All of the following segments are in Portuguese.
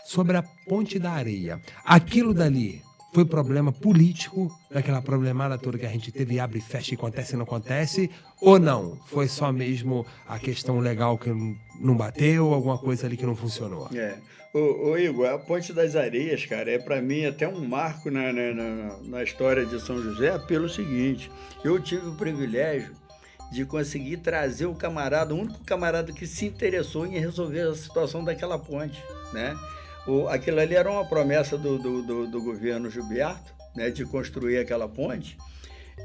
sobre a Ponte da Areia. Aquilo dali foi problema político, daquela problemada toda que a gente teve, abre e fecha, acontece e não acontece, ou não? Foi só mesmo a questão legal que não bateu, alguma coisa ali que não funcionou? Ô Igor, a Ponte das Areias, cara, é para mim até um marco na história de São José, pelo seguinte: eu tive o privilégio de conseguir trazer o camarada, o único camarada que se interessou em resolver a situação daquela ponte, né? Aquilo ali era uma promessa do governo Gilberto, né, de construir aquela ponte,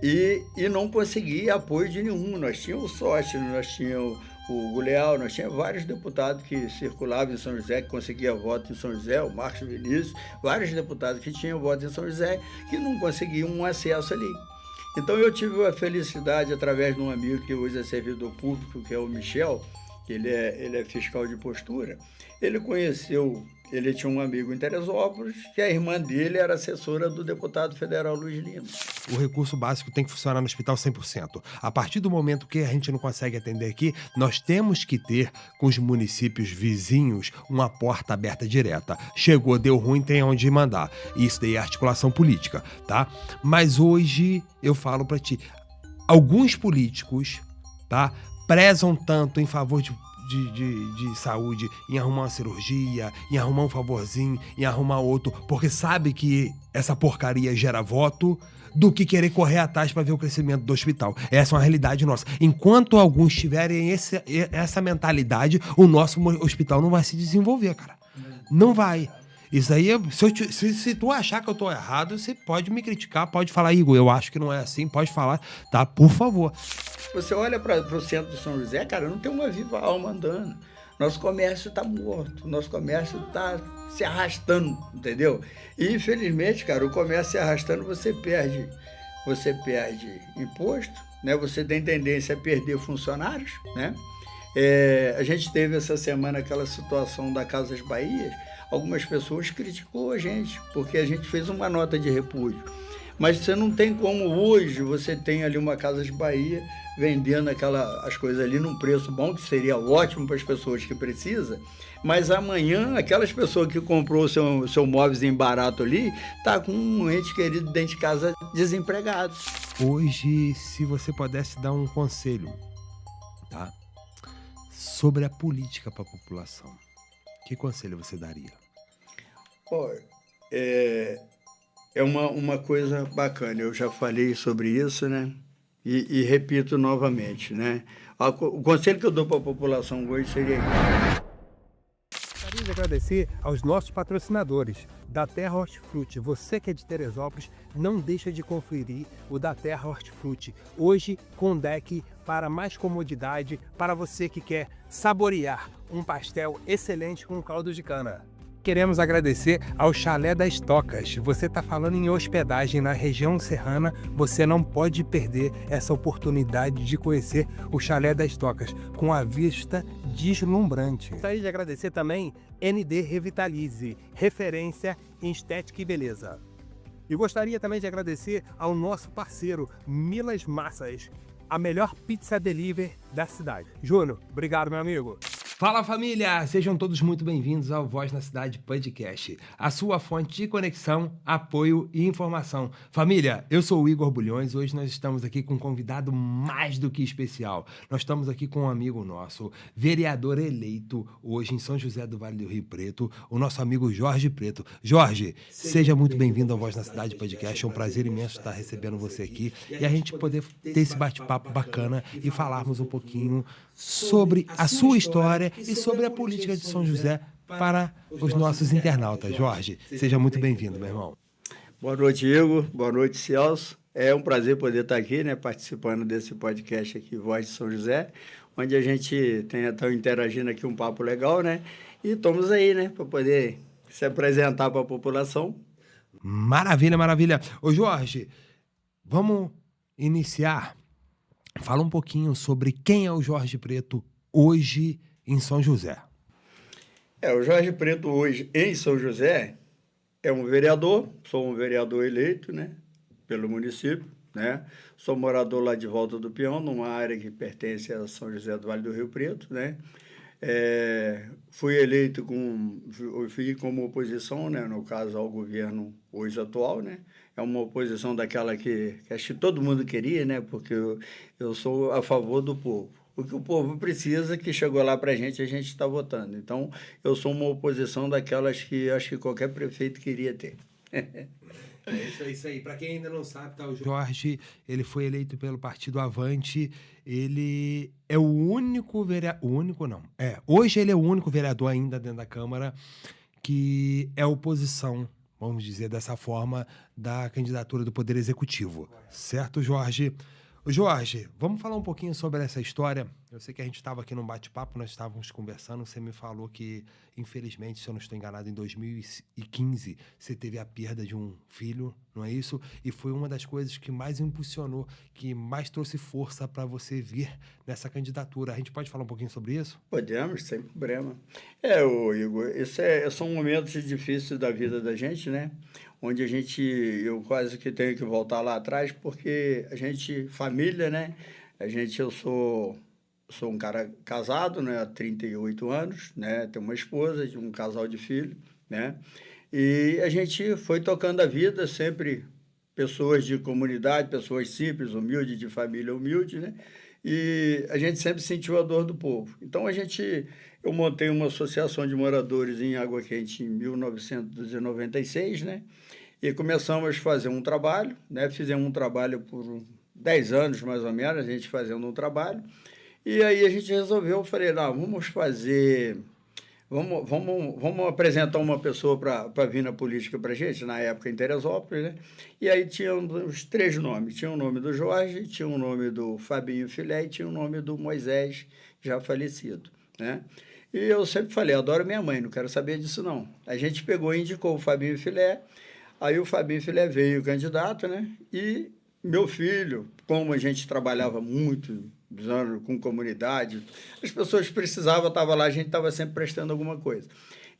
e não conseguia apoio de nenhum. Nós tínhamos o Sócio, nós tínhamos o Guleal, nós tínhamos vários deputados que circulavam em São José, que conseguiam voto em São José, o Marcos Vinícius, vários deputados que tinham voto em São José, que não conseguiam um acesso ali. Então eu tive a felicidade, através de um amigo que hoje é servidor público, que é o Michel, que ele é fiscal de postura. Ele tinha um amigo em Teresópolis, que a irmã dele era assessora do deputado federal Luiz Lima. O recurso básico tem que funcionar no hospital 100%. A partir do momento que a gente não consegue atender aqui, nós temos que ter com os municípios vizinhos uma porta aberta direta. Chegou, deu ruim, tem onde mandar. Isso daí é articulação política, tá? Mas hoje eu falo pra ti, alguns políticos, tá, prezam tanto em favor de saúde, em arrumar uma cirurgia, em arrumar um favorzinho, em arrumar outro, porque sabe que essa porcaria gera voto, do que querer correr atrás para ver o crescimento do hospital. Essa é uma realidade nossa. Enquanto alguns tiverem essa mentalidade, o nosso hospital não vai se desenvolver, cara. Não vai. Isso aí, se tu achar que eu tô errado, você pode me criticar, pode falar, Igor, eu acho que não é assim, pode falar, tá? Por favor. Você olha para o centro de São José, cara, não tem uma viva alma andando. Nosso comércio está morto, nosso comércio está se arrastando, entendeu? E infelizmente, cara, o comércio se arrastando, você perde imposto, né? Você tem tendência a perder funcionários, né? A gente teve essa semana aquela situação da Casas Bahia. Algumas pessoas criticou a gente, porque a gente fez uma nota de repúdio. Mas você não tem como hoje, você tem ali uma Casas Bahia vendendo as coisas ali num preço bom, que seria ótimo para as pessoas que precisam, mas amanhã aquelas pessoas que comprou o seu móveis em barato ali, tá com um ente querido dentro de casa desempregado. Hoje, se você pudesse dar um conselho, tá, sobre a política para a população, que conselho você daria? É uma coisa bacana, eu já falei sobre isso, né? E repito novamente, né? O conselho que eu dou para a população hoje seria isso. Gostaria de agradecer aos nossos patrocinadores, da Terra Hortifruti. Você que é de Teresópolis, não deixa de conferir o da Terra Hortifruti. Hoje com deck para mais comodidade, para você que quer saborear um pastel excelente com caldo de cana. Queremos agradecer ao Chalé das Tocas. Você está falando em hospedagem na região serrana, você não pode perder essa oportunidade de conhecer o Chalé das Tocas, com a vista deslumbrante. Gostaria de agradecer também ND Revitalize, referência em estética e beleza. E gostaria também de agradecer ao nosso parceiro Milas Massas, a melhor pizza delivery da cidade. Júnior, obrigado, meu amigo. Fala família, sejam todos muito bem-vindos ao Voz na Cidade Podcast, a sua fonte de conexão, apoio e informação. Família, eu sou o Igor Bulhões, hoje nós estamos aqui com um convidado mais do que especial. Nós estamos aqui com um amigo nosso, vereador eleito hoje em São José do Vale do Rio Preto, o nosso amigo Jorge Preto. Jorge, seja muito bem-vindo ao Voz na Cidade Podcast, é um prazer imenso estar recebendo você aqui e a gente poder ter esse bate-papo bacana e falarmos um pouquinho sobre a sua história e sobre a política de São José para os nossos internautas. Jorge, seja muito bem-vindo, meu irmão. Boa noite, Igor. Boa noite, Celso. É um prazer poder estar aqui, né, participando desse podcast aqui, Voz de São José, onde a gente está interagindo aqui um papo legal, né? E estamos aí, né, para poder se apresentar para a população. Maravilha, maravilha. Ô, Jorge, vamos iniciar. Fala um pouquinho sobre quem é o Jorge Preto hoje em São José. O Jorge Preto hoje em São José é um vereador, sou um vereador eleito, né, pelo município, né? Sou morador lá de Volta do Peão, numa área que pertence a São José do Vale do Rio Preto, né? Fui eleito eu fui como oposição, né, no caso ao governo hoje atual, né? É uma oposição daquela que acho que todo mundo queria, né? Porque eu sou a favor do povo. O que o povo precisa, que chegou lá para a gente está votando. Então, eu sou uma oposição daquelas que acho que qualquer prefeito queria ter. É isso aí. Para quem ainda não sabe, tá, o Jorge, ele foi eleito pelo Partido Avante. Ele é o único vereador. O único não. Hoje ele é o único vereador ainda dentro da Câmara que é oposição, vamos dizer dessa forma, da candidatura do Poder Executivo. Certo, Jorge? Jorge, vamos falar um pouquinho sobre essa história. Eu sei que a gente estava aqui num bate-papo, nós estávamos conversando, você me falou que, infelizmente, se eu não estou enganado, em 2015, você teve a perda de um filho, não é isso? E foi uma das coisas que mais impulsionou, que mais trouxe força para você vir nessa candidatura. A gente pode falar um pouquinho sobre isso? Podemos, sem problema. Ô Igor, são momentos difíceis da vida da gente, né? Onde eu quase que tenho que voltar lá atrás, porque família, né? Eu sou um cara casado, né? Há 38 anos, né? Tenho uma esposa, um casal de filhos, né? E a gente foi tocando a vida, sempre pessoas de comunidade, pessoas simples, humildes, de família humilde, né? E a gente sempre sentiu a dor do povo. Então, eu montei uma associação de moradores em Água Quente em 1996, né? E começamos a fazer um trabalho, né? Fizemos um trabalho por 10 anos, mais ou menos, a gente fazendo um trabalho. E aí a gente resolveu, falei, não, vamos apresentar uma pessoa para vir na política para a gente, na época em Teresópolis, né? E aí tinha os 3 nomes. Tinha o nome do Jorge, tinha o nome do Fabinho Filé e tinha o nome do Moisés, já falecido, né? E eu sempre falei, adoro minha mãe, não quero saber disso não. A gente pegou e indicou o Fabinho Filé, aí o Fabinho Filé veio candidato, né? E meu filho, como a gente trabalhava muito com comunidade, as pessoas precisavam, estava lá, a gente estava sempre prestando alguma coisa.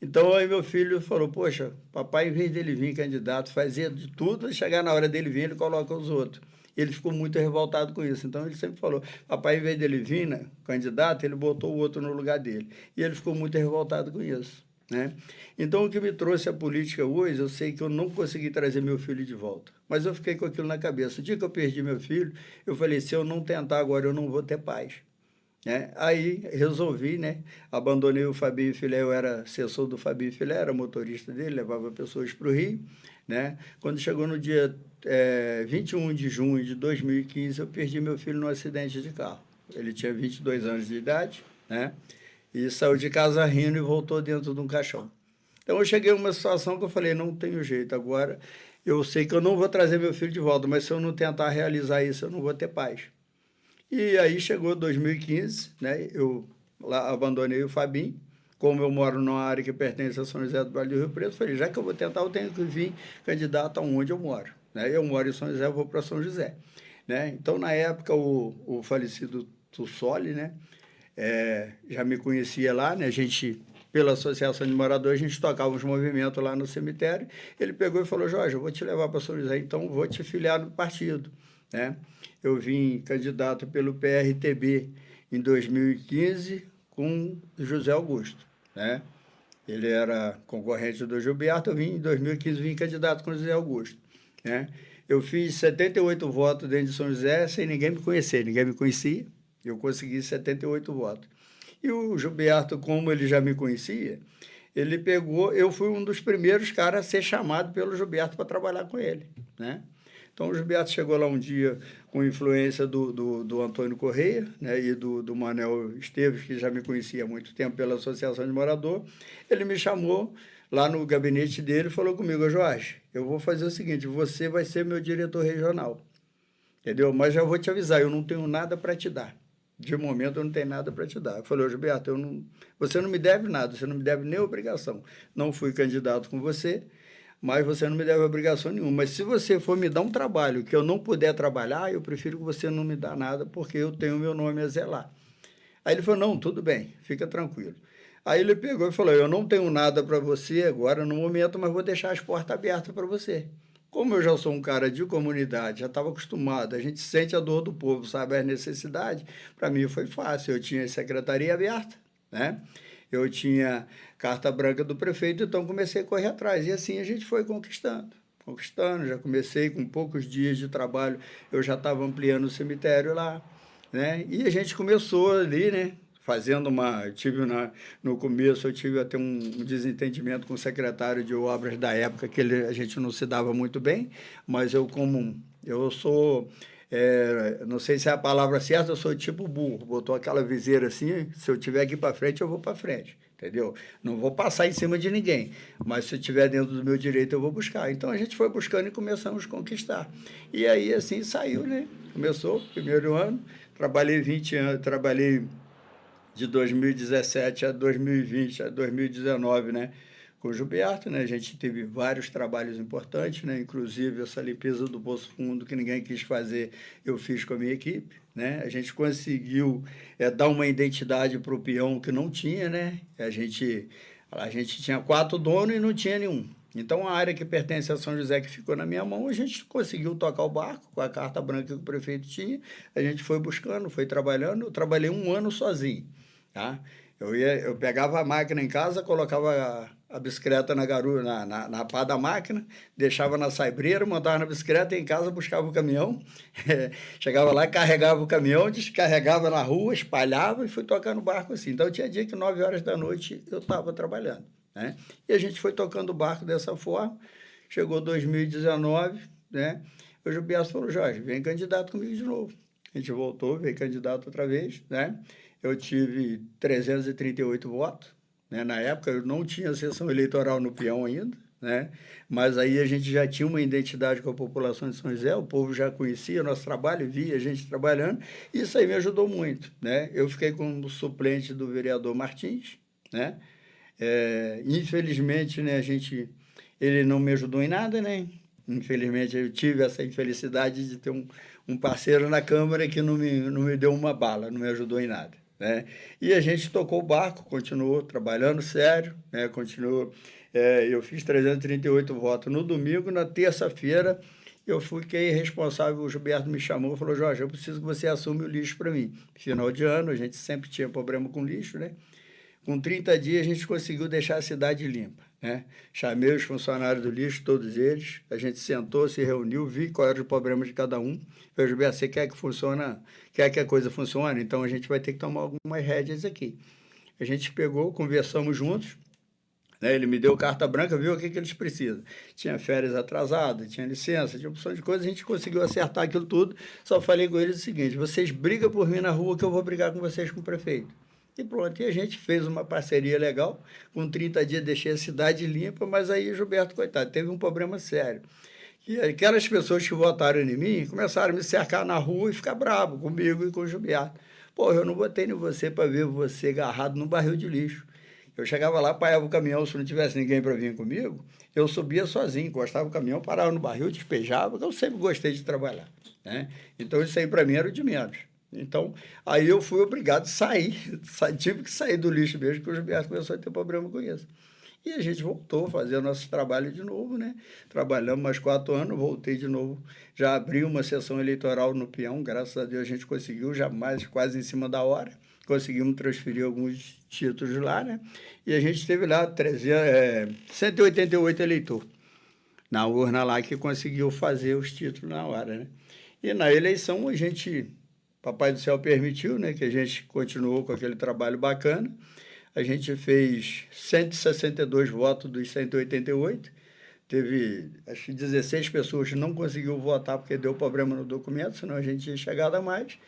Então, aí meu filho falou, poxa, papai, em vez dele vir candidato, fazia de tudo, chegar na hora dele vir, ele coloca os outros. Ele ficou muito revoltado com isso. Então, ele sempre falou, papai, em vez dele vir, né, candidato, ele botou o outro no lugar dele. E ele ficou muito revoltado com isso, né? Então, o que me trouxe a política hoje, eu sei que eu não consegui trazer meu filho de volta, mas eu fiquei com aquilo na cabeça. O dia que eu perdi meu filho, eu falei, se eu não tentar agora, eu não vou ter paz, né? Aí resolvi, né? Abandonei o Fabinho Filé, eu era assessor do Fabinho Filé, era motorista dele, levava pessoas para o Rio, né? Quando chegou no dia 21 de junho de 2015, eu perdi meu filho num acidente de carro. Ele tinha 22 anos de idade, né? E saiu de casa rindo e voltou dentro de um caixão. Então, eu cheguei a uma situação que eu falei, não tenho jeito, agora eu sei que eu não vou trazer meu filho de volta, mas se eu não tentar realizar isso, eu não vou ter paz. E aí chegou 2015, né? Eu lá abandonei o Fabinho, como eu moro numa área que pertence a São José do Vale do Rio Preto, falei, já que eu vou tentar, eu tenho que vir candidato aonde eu moro, né? Eu moro em São José, eu vou para São José, né? Então, na época, o falecido Tussoli, né? Já me conhecia lá, né? A gente, pela associação de moradores, a gente tocava uns movimentos lá no cemitério. Ele pegou e falou, Jorge, eu vou te levar para São José, então vou te filiar no partido, né? Eu vim candidato pelo PRTB em 2015 com José Augusto, né? Ele era concorrente do Gilberto, em 2015 vim candidato com José Augusto, né? Eu fiz 78 votos dentro de São José sem ninguém me conhecer, ninguém me conhecia. Eu consegui 78 votos. E o Gilberto, como ele já me conhecia, ele pegou... Eu fui um dos primeiros caras a ser chamado pelo Gilberto para trabalhar com ele, né? Então, o Gilberto chegou lá um dia com influência do Antônio Correia, né, e do Manuel Esteves, que já me conhecia há muito tempo pela Associação de Morador. Ele me chamou lá no gabinete dele e falou comigo, Jorge, eu vou fazer o seguinte, você vai ser meu diretor regional, entendeu? Mas já vou te avisar, eu não tenho nada para te dar. De momento, eu não tenho nada para te dar. Eu falei, Gilberto, você não me deve nada, você não me deve nem obrigação. Não fui candidato com você, mas você não me deve obrigação nenhuma. Mas se você for me dar um trabalho que eu não puder trabalhar, eu prefiro que você não me dá nada, porque eu tenho o meu nome a zelar. Aí ele falou, não, tudo bem, fica tranquilo. Aí ele pegou e falou, eu não tenho nada para você agora no momento, mas vou deixar as portas abertas para você. Como eu já sou um cara de comunidade, já estava acostumado, a gente sente a dor do povo, sabe, as necessidades, para mim foi fácil. Eu tinha a secretaria aberta, né? Eu tinha carta branca do prefeito, então comecei a correr atrás. E assim a gente foi conquistando. Já comecei com poucos dias de trabalho, eu já estava ampliando o cemitério lá, né? E a gente começou ali, né? Fazendo uma. No começo, eu tive até um desentendimento com o secretário de obras da época, que a gente não se dava muito bem, mas eu sou. Não sei se é a palavra certa, eu sou tipo burro. Botou aquela viseira assim, se eu tiver aqui para frente, eu vou para frente, entendeu? Não vou passar em cima de ninguém, mas se eu estiver dentro do meu direito, eu vou buscar. Então a gente foi buscando e começamos a conquistar. E aí assim saiu, né? Começou, primeiro ano, trabalhei 20 anos, trabalhei de 2017 a 2020, a 2019, né? Com o Gilberto, né? A gente teve vários trabalhos importantes, né? Inclusive essa limpeza do Poço Fundo que ninguém quis fazer, eu fiz com a minha equipe, né? A gente conseguiu dar uma identidade para o peão que não tinha, né? A gente tinha 4 donos e não tinha nenhum. Então, a área que pertence a São José, que ficou na minha mão, a gente conseguiu tocar o barco com a carta branca que o prefeito tinha. A gente foi buscando, foi trabalhando. Eu trabalhei 1 ano sozinho, tá? Eu pegava a máquina em casa, colocava a bicicleta na pá da máquina, deixava na saibreira, montava na bicicleta, ia em casa, buscava o caminhão, chegava lá, carregava o caminhão, descarregava na rua, espalhava e fui tocando o barco assim. Então, tinha dia que 9 horas da noite eu estava trabalhando, né? E a gente foi tocando o barco dessa forma. Chegou 2019, né? O Gilberto falou: Jorge, vem candidato comigo de novo. A gente voltou, veio candidato outra vez, né? Eu tive 338 votos, né? Na época eu não tinha sessão eleitoral no peão ainda, né? Mas aí a gente já tinha uma identidade com a população de São José, o povo já conhecia o nosso trabalho, via a gente trabalhando, e isso aí me ajudou muito, né? Eu fiquei como suplente do vereador Martins, né? Infelizmente, né, ele não me ajudou em nada, né? Infelizmente, eu tive essa infelicidade de ter um parceiro na Câmara que não me deu uma bala, não me ajudou em nada, né? E a gente tocou o barco, continuou trabalhando sério, né? Eu fiz 338 votos no domingo, na terça-feira eu fiquei responsável, o Gilberto me chamou e falou: Jorge, eu preciso que você assuma o lixo para mim. Final de ano, a gente sempre tinha problema com lixo, né? Com 30 dias, a gente conseguiu deixar a cidade limpa, né? Chamei os funcionários do lixo, todos eles, a gente sentou, se reuniu, vi qual era o problema de cada um. Falei: Gilberto, você quer que a coisa funcione? Então, a gente vai ter que tomar algumas rédeas aqui. A gente pegou, conversamos juntos, né? Ele me deu carta branca, viu o que eles precisam. Tinha férias atrasadas, tinha licença, tinha opção de coisas, a gente conseguiu acertar aquilo tudo. Só falei com eles o seguinte: vocês brigam por mim na rua que eu vou brigar com vocês com o prefeito. E pronto, e a gente fez uma parceria legal. Com 30 dias deixei a cidade limpa, mas aí o Gilberto, coitado, teve um problema sério. E aquelas pessoas que votaram em mim começaram a me cercar na rua e ficar bravo comigo e com o Gilberto. Pô, eu não votei em você para ver você agarrado num barril de lixo. Eu chegava lá, parava o caminhão, se não tivesse ninguém para vir comigo, eu subia sozinho, encostava o caminhão, parava no barril, despejava, porque eu sempre gostei de trabalhar, né? Então, isso aí para mim era o de menos. Então, aí eu fui obrigado a sair, tive que sair do lixo mesmo, porque o Gilberto começou a ter problema com isso. E a gente voltou a fazer o nosso trabalho de novo, né? Trabalhamos mais 4 anos, voltei de novo. Já abri uma sessão eleitoral no peão, graças a Deus a gente conseguiu, já mais quase em cima da hora. Conseguimos transferir alguns títulos lá, né? E a gente teve lá 188 eleitores na urna lá que conseguiu fazer os títulos na hora, né? E na eleição Papai do Céu permitiu, né, que a gente continuou com aquele trabalho bacana. A gente fez 162 votos dos 188. Teve, acho que 16 pessoas que não conseguiu votar porque deu problema no documento, senão a gente tinha chegado a mais.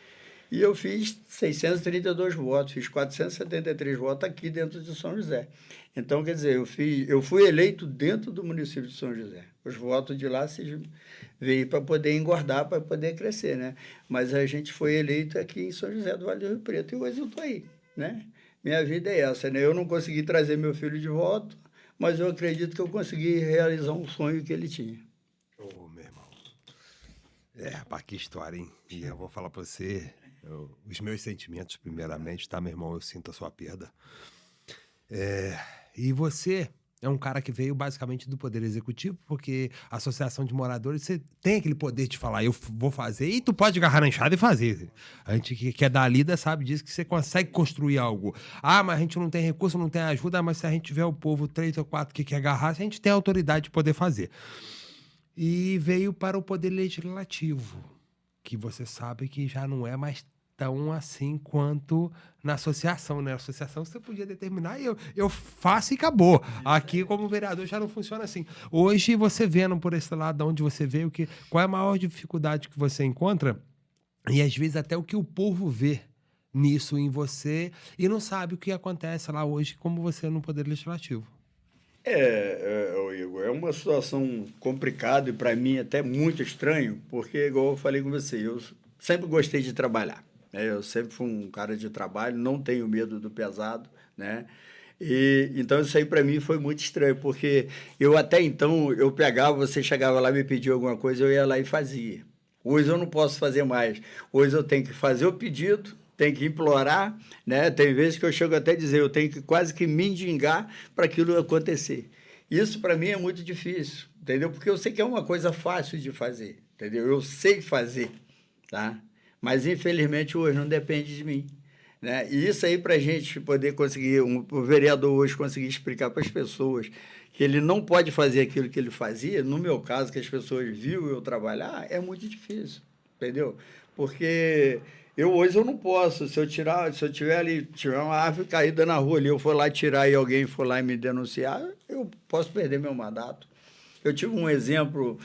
E eu fiz 632 votos, fiz 473 votos aqui dentro de São José. Então, quer dizer, eu fui eleito dentro do município de São José. Os votos de lá veio para poder engordar, para poder crescer, né? Mas a gente foi eleito aqui em São José do Vale do Rio Preto e hoje eu estou aí, né? Minha vida é essa, né? Eu não consegui trazer meu filho de volta, mas eu acredito que eu consegui realizar um sonho que ele tinha. Ô, meu irmão. Rapaz, que história, hein? E eu vou falar para você, os meus sentimentos, primeiramente, tá, meu irmão? Eu sinto a sua perda. E você é um cara que veio basicamente do Poder Executivo, porque a associação de moradores, você tem aquele poder de falar, vou fazer, e tu pode agarrar na enxada e fazer. A gente que é da lida sabe disso, que você consegue construir algo. Ah, mas a gente não tem recurso, não tem ajuda, mas se a gente tiver o povo 3 ou 4 que quer agarrar, a gente tem a autoridade de poder fazer. E veio para o Poder Legislativo, que você sabe que já não é mais tão assim quanto na associação, né? A associação você podia determinar e eu faço e acabou. Aqui, como vereador, já não funciona assim. Hoje, você vendo por esse lado, de onde você veio, qual é a maior dificuldade que você encontra, e às vezes até o que o povo vê nisso em você, e não sabe o que acontece lá hoje, como você no Poder Legislativo. Ô Igor, é uma situação complicada e para mim até muito estranho, porque, igual eu falei com você, eu sempre gostei de trabalhar, né? Eu sempre fui um cara de trabalho, não tenho medo do pesado, né? E então isso aí para mim foi muito estranho, porque eu até então eu pegava, você chegava lá e me pedia alguma coisa, eu ia lá e fazia. Hoje eu não posso fazer mais. Hoje eu tenho que fazer o pedido, tenho que implorar, né? Tem vezes que eu chego até a dizer, eu tenho que quase que mendigar para aquilo acontecer. Isso para mim é muito difícil, entendeu? Porque eu sei que é uma coisa fácil de fazer, entendeu? Eu sei fazer, tá? Mas infelizmente hoje não depende de mim, né? E isso aí para a gente poder conseguir, o vereador hoje conseguir explicar para as pessoas que ele não pode fazer aquilo que ele fazia, no meu caso, que as pessoas viram eu trabalhar, é muito difícil, entendeu? Porque eu hoje eu não posso, se eu tiver ali, tiver uma árvore caída na rua ali, eu for lá tirar e alguém for lá e me denunciar, eu posso perder meu mandato. Eu tive um exemplo,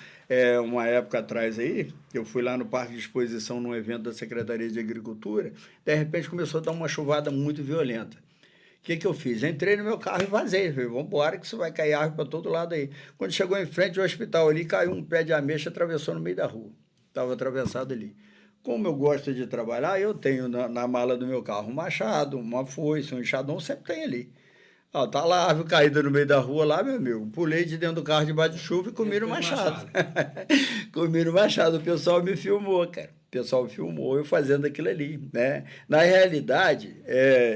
uma época atrás aí, eu fui lá no Parque de Exposição num evento da Secretaria de Agricultura, de repente começou a dar uma chuvada muito violenta. O que eu fiz? Entrei no meu carro e vazei. Falei, vamos embora que isso vai cair árvore para todo lado aí. Quando chegou em frente ao hospital ali, caiu um pé de ameixa, atravessou no meio da rua. Estava atravessado ali. Como eu gosto de trabalhar, eu tenho na mala do meu carro um machado, uma foice, um enxadão, sempre tem ali. Ó, tá lá a árvore caída no meio da rua lá, meu amigo. Pulei de dentro do carro debaixo de chuva e comi no machado. Comi no machado. O pessoal me filmou, cara. O pessoal filmou eu fazendo aquilo ali, né? Na realidade,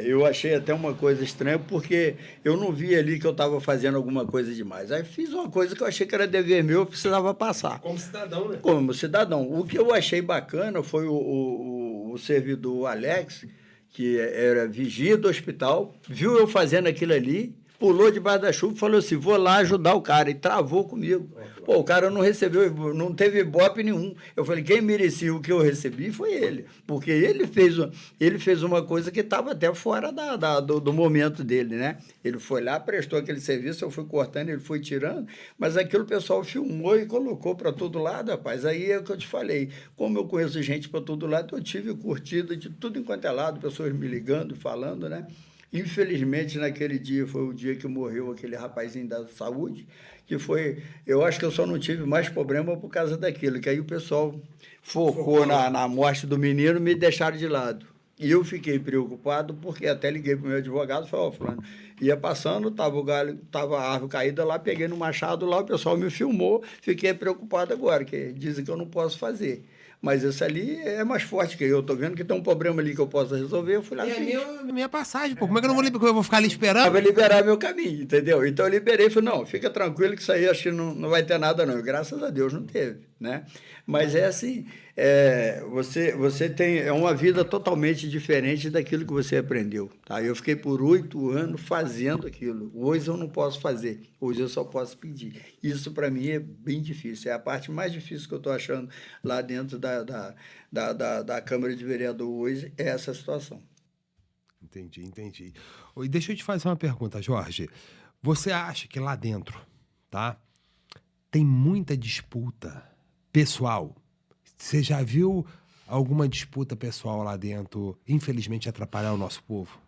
eu achei até uma coisa estranha, porque eu não vi ali que eu estava fazendo alguma coisa demais. Aí fiz uma coisa que eu achei que era dever meu, eu precisava passar. Como cidadão, né? Como cidadão. O que eu achei bacana foi o servidor Alex, que era vigia do hospital, viu eu fazendo aquilo ali, pulou debaixo da chuva e falou assim, vou lá ajudar o cara, e travou comigo. Pô, o cara não recebeu, não teve ibope nenhum. Eu falei, quem merecia o que eu recebi foi ele, porque ele fez uma coisa que estava até fora do momento dele, né? Ele foi lá, prestou aquele serviço, eu fui cortando, ele foi tirando, mas aquilo o pessoal filmou e colocou para todo lado, rapaz. Aí é o que eu te falei, como eu conheço gente para todo lado, eu tive curtida de tudo enquanto é lado, pessoas me ligando, falando, né? Infelizmente, naquele dia, foi o dia que morreu aquele rapazinho da saúde, que foi, eu acho que eu só não tive mais problema por causa daquilo, que aí o pessoal focou na morte do menino e me deixaram de lado. E eu fiquei preocupado, porque até liguei para o meu advogado e falei, ó, fulano, ia passando, tava a árvore caída lá, peguei no machado lá, o pessoal me filmou, fiquei preocupado agora, que dizem que eu não posso fazer. Mas esse ali é mais forte que eu. Estou vendo que tem um problema ali que eu posso resolver. Eu fui lá e minha passagem, pô. Como é que eu não vou liberar? Eu vou ficar ali esperando? eu vou liberar meu caminho, entendeu? Então eu liberei e falei, não, fica tranquilo que isso aí acho que não vai ter nada, não. E graças a Deus não teve, né? Mas é assim, você tem uma vida totalmente diferente daquilo que você aprendeu, tá? Eu fiquei por 8 anos fazendo aquilo. Hoje eu não posso fazer, hoje eu só posso pedir. Isso para mim é bem difícil, é a parte mais difícil que eu estou achando lá dentro da Câmara de Vereador hoje, é essa situação. Entendi. E deixa eu te fazer uma pergunta, Jorge. Você acha que lá dentro, tá, tem muita disputa pessoal? Você já viu alguma disputa pessoal lá dentro, infelizmente, atrapalhar o nosso povo?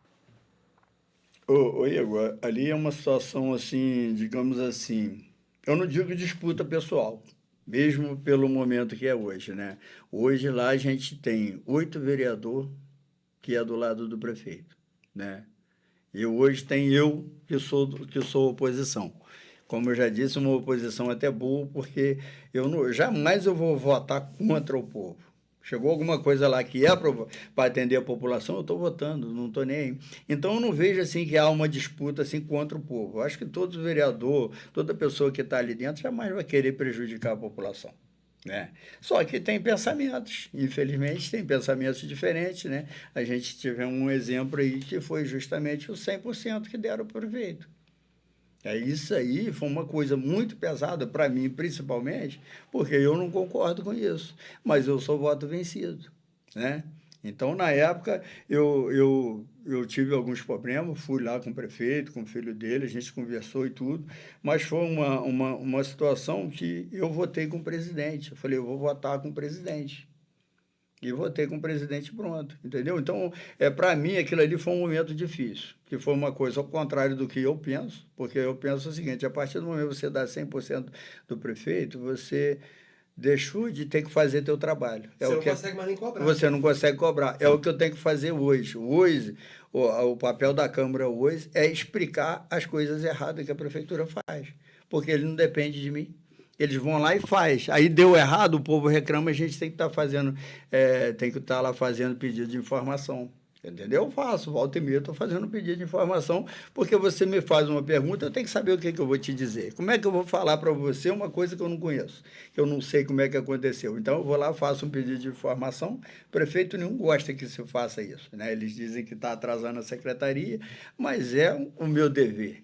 Ô Igor, ali é uma situação assim, digamos assim, eu não digo disputa pessoal, mesmo pelo momento que é hoje, né? Hoje lá a gente tem 8 vereadores que é do lado do prefeito, né? E hoje tem eu que sou oposição. Como eu já disse, uma oposição até boa, porque jamais eu vou votar contra o povo. Chegou alguma coisa lá que é para atender a população, eu estou votando, não estou nem aí. Então, eu não vejo assim que há uma disputa assim contra o povo. Eu acho que todo vereador, toda pessoa que está ali dentro, jamais vai querer prejudicar a população. Né? Só que tem pensamentos, infelizmente tem pensamentos diferentes, né? A gente teve um exemplo aí que foi justamente o 100% que deram para o prefeito. Isso aí foi uma coisa muito pesada para mim, principalmente, porque eu não concordo com isso, mas eu sou voto vencido, né? Então, na época, eu tive alguns problemas, fui lá com o prefeito, com o filho dele, a gente conversou e tudo, mas foi uma situação que eu votei com o presidente. Eu falei, eu vou votar com o presidente. E votei com o presidente pronto, entendeu? Então, para mim, aquilo ali foi um momento difícil, que foi uma coisa ao contrário do que eu penso, porque eu penso o seguinte, a partir do momento que você dá 100% do prefeito, você deixou de ter que fazer teu trabalho. Você não consegue mais nem cobrar. Você não consegue cobrar. É o que eu tenho que fazer hoje. Hoje, o papel da Câmara hoje é explicar as coisas erradas que a prefeitura faz, porque ele não depende de mim. Eles vão lá e faz. Aí deu errado, o povo reclama, a gente tem que estar fazendo, tem que estar lá fazendo pedido de informação. Entendeu? Eu faço, volta e meia, estou fazendo pedido de informação, porque você me faz uma pergunta, eu tenho que saber o que eu vou te dizer. Como é que eu vou falar para você uma coisa que eu não conheço, que eu não sei como é que aconteceu? Então, eu vou lá, faço um pedido de informação, prefeito nenhum gosta que se faça isso, né? Eles dizem que está atrasando a secretaria, mas é o meu dever.